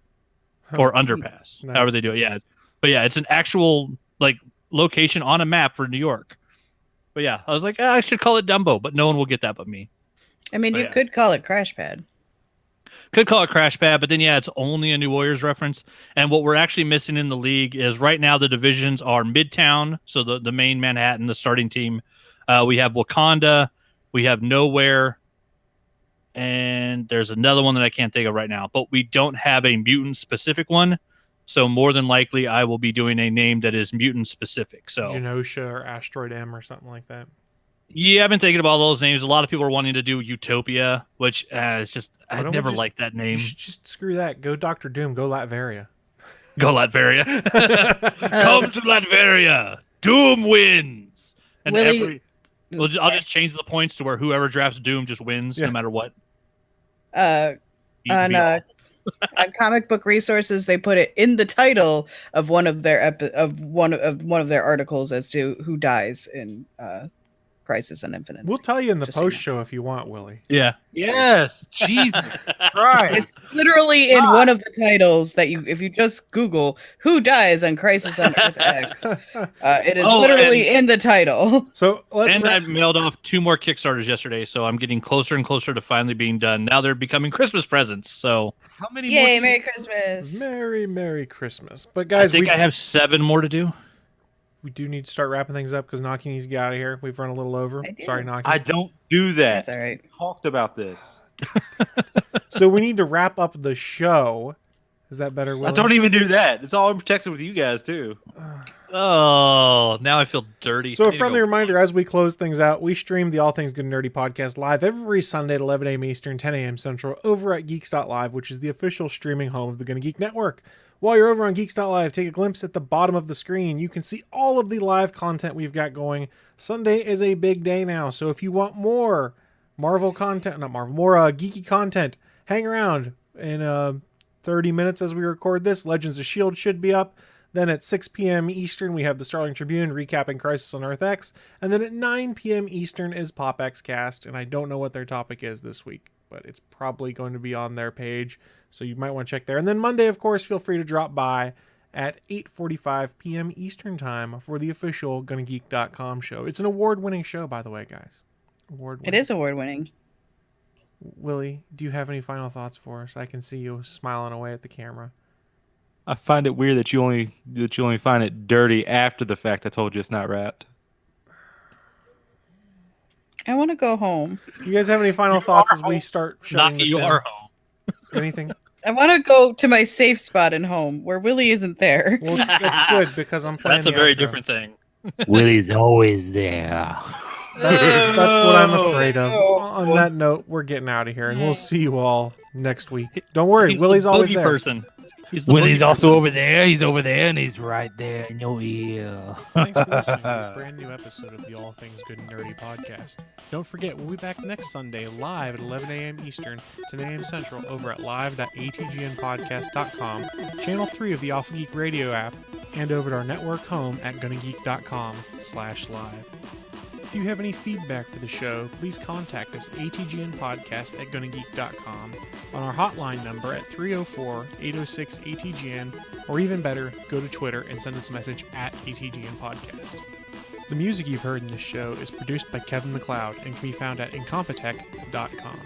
or underpass,
Nice.
however they do it. Yeah. But yeah, it's an actual like location on a map for New York. But yeah, I was like, I should call it Dumbo, but no one will get that but me.
I mean,
But
you
yeah.
could call it Crash Pad.
Could call it Crash Pad, but then yeah, it's only a New Warriors reference. And what we're actually missing in the league is right now the divisions are Midtown, so the main Manhattan, the starting team. We have Wakanda, we have Nowhere, and there's another one that I can't think of right now. But we don't have a mutant specific one, so more than likely I will be doing a name that is mutant specific. So
Genosha or Asteroid M or something like that.
Yeah, I've been thinking about all those names. A lot of people are wanting to do Utopia, which it's just I never liked that name.
Just screw that. Go Dr. Doom. Go Latveria.
Go Latveria. Come to Latveria. Doom wins. And
Willie-
I'll just change the points to where whoever drafts Doom just wins no matter what.
On comic book resources, they put it in the title of one of their one of their articles as to who dies in Crisis on Infinite.
We'll tell you in the
Just so
post show if you want, Willie.
Yeah.
Yes. Jesus Christ.
It's literally in one of the titles that if you just Google who dies on Crisis on Earth X, it is literally in the title.
So
I mailed off 2 more Kickstarters yesterday, so I'm getting closer and closer to finally being done. Now they're becoming Christmas presents. So
how many?
Yay! Merry Christmas.
Merry Christmas. But guys,
I think I have 7 more to do.
We do need to start wrapping things up because Naki needs to get out of here. We've run a little over. Sorry, Naki.
I don't do that.
That's all right.
We talked about this.
So we need to wrap up the show. Is that better, Willie?
I don't even do that. It's all protected with you guys too.
Oh, now I feel dirty.
So a friendly reminder as we close things out, we stream the All Things Good and Nerdy podcast live every Sunday at 11 a.m. Eastern, 10 a.m. Central over at geeks.live, which is the official streaming home of the Gonna Geek Network. While you're over on geeks.live, take a glimpse at the bottom of the screen. You can see all of the live content we've got going. Sunday is a big day now, so if you want more Marvel content, more geeky content, hang around. In 30 minutes as we record this, Legends of S.H.I.E.L.D. should be up. Then at 6 p.m. Eastern, we have the Starling Tribune recapping Crisis on Earth X. And then at 9 p.m. Eastern is Pop X Cast, and I don't know what their topic is this week, but it's probably going to be on their page, so you might want to check there. And then Monday, of course, feel free to drop by at 8:45 p.m. Eastern Time for the official GonnaGeek.com show. It's an award-winning show, by the way, guys.
It is award-winning.
Willie, do you have any final thoughts for us? I can see you smiling away at the camera.
I find it weird that you only find it dirty after the fact. I told you it's not wrapped.
I want to go home.
You guys have any final thoughts as we start shutting this
You
down?
are home.
Anything?
I want to go to my safe spot in home where Willie isn't there.
Well, that's good because I'm playing.
That's a very different thing.
Willie's always there.
That's what I'm afraid of. On that note, we're getting out of here, and we'll see you all next week. Don't worry,
He's
Willie's
the
always
boogie
there.
person. He's the
Willie's
boogie
also
person.
over there. He's over there, and he's right there in your ear.
Thanks for listening to this brand new episode of the All Things Good and Nerdy podcast. Don't forget, we'll be back next Sunday live at 11 a.m. Eastern, 10 a.m. Central over at live.atgnpodcast.com, channel 3 of the Alpha Geek radio app, and over at our network home at gonnageek.com/live. If you have any feedback for the show, please contact us atgnpodcast@gonnageek.com, on our hotline number at 304-806-ATGN, or even better, go to Twitter and send us a message at ATGN Podcast. The music you've heard in this show is produced by Kevin MacLeod and can be found at incompetech.com.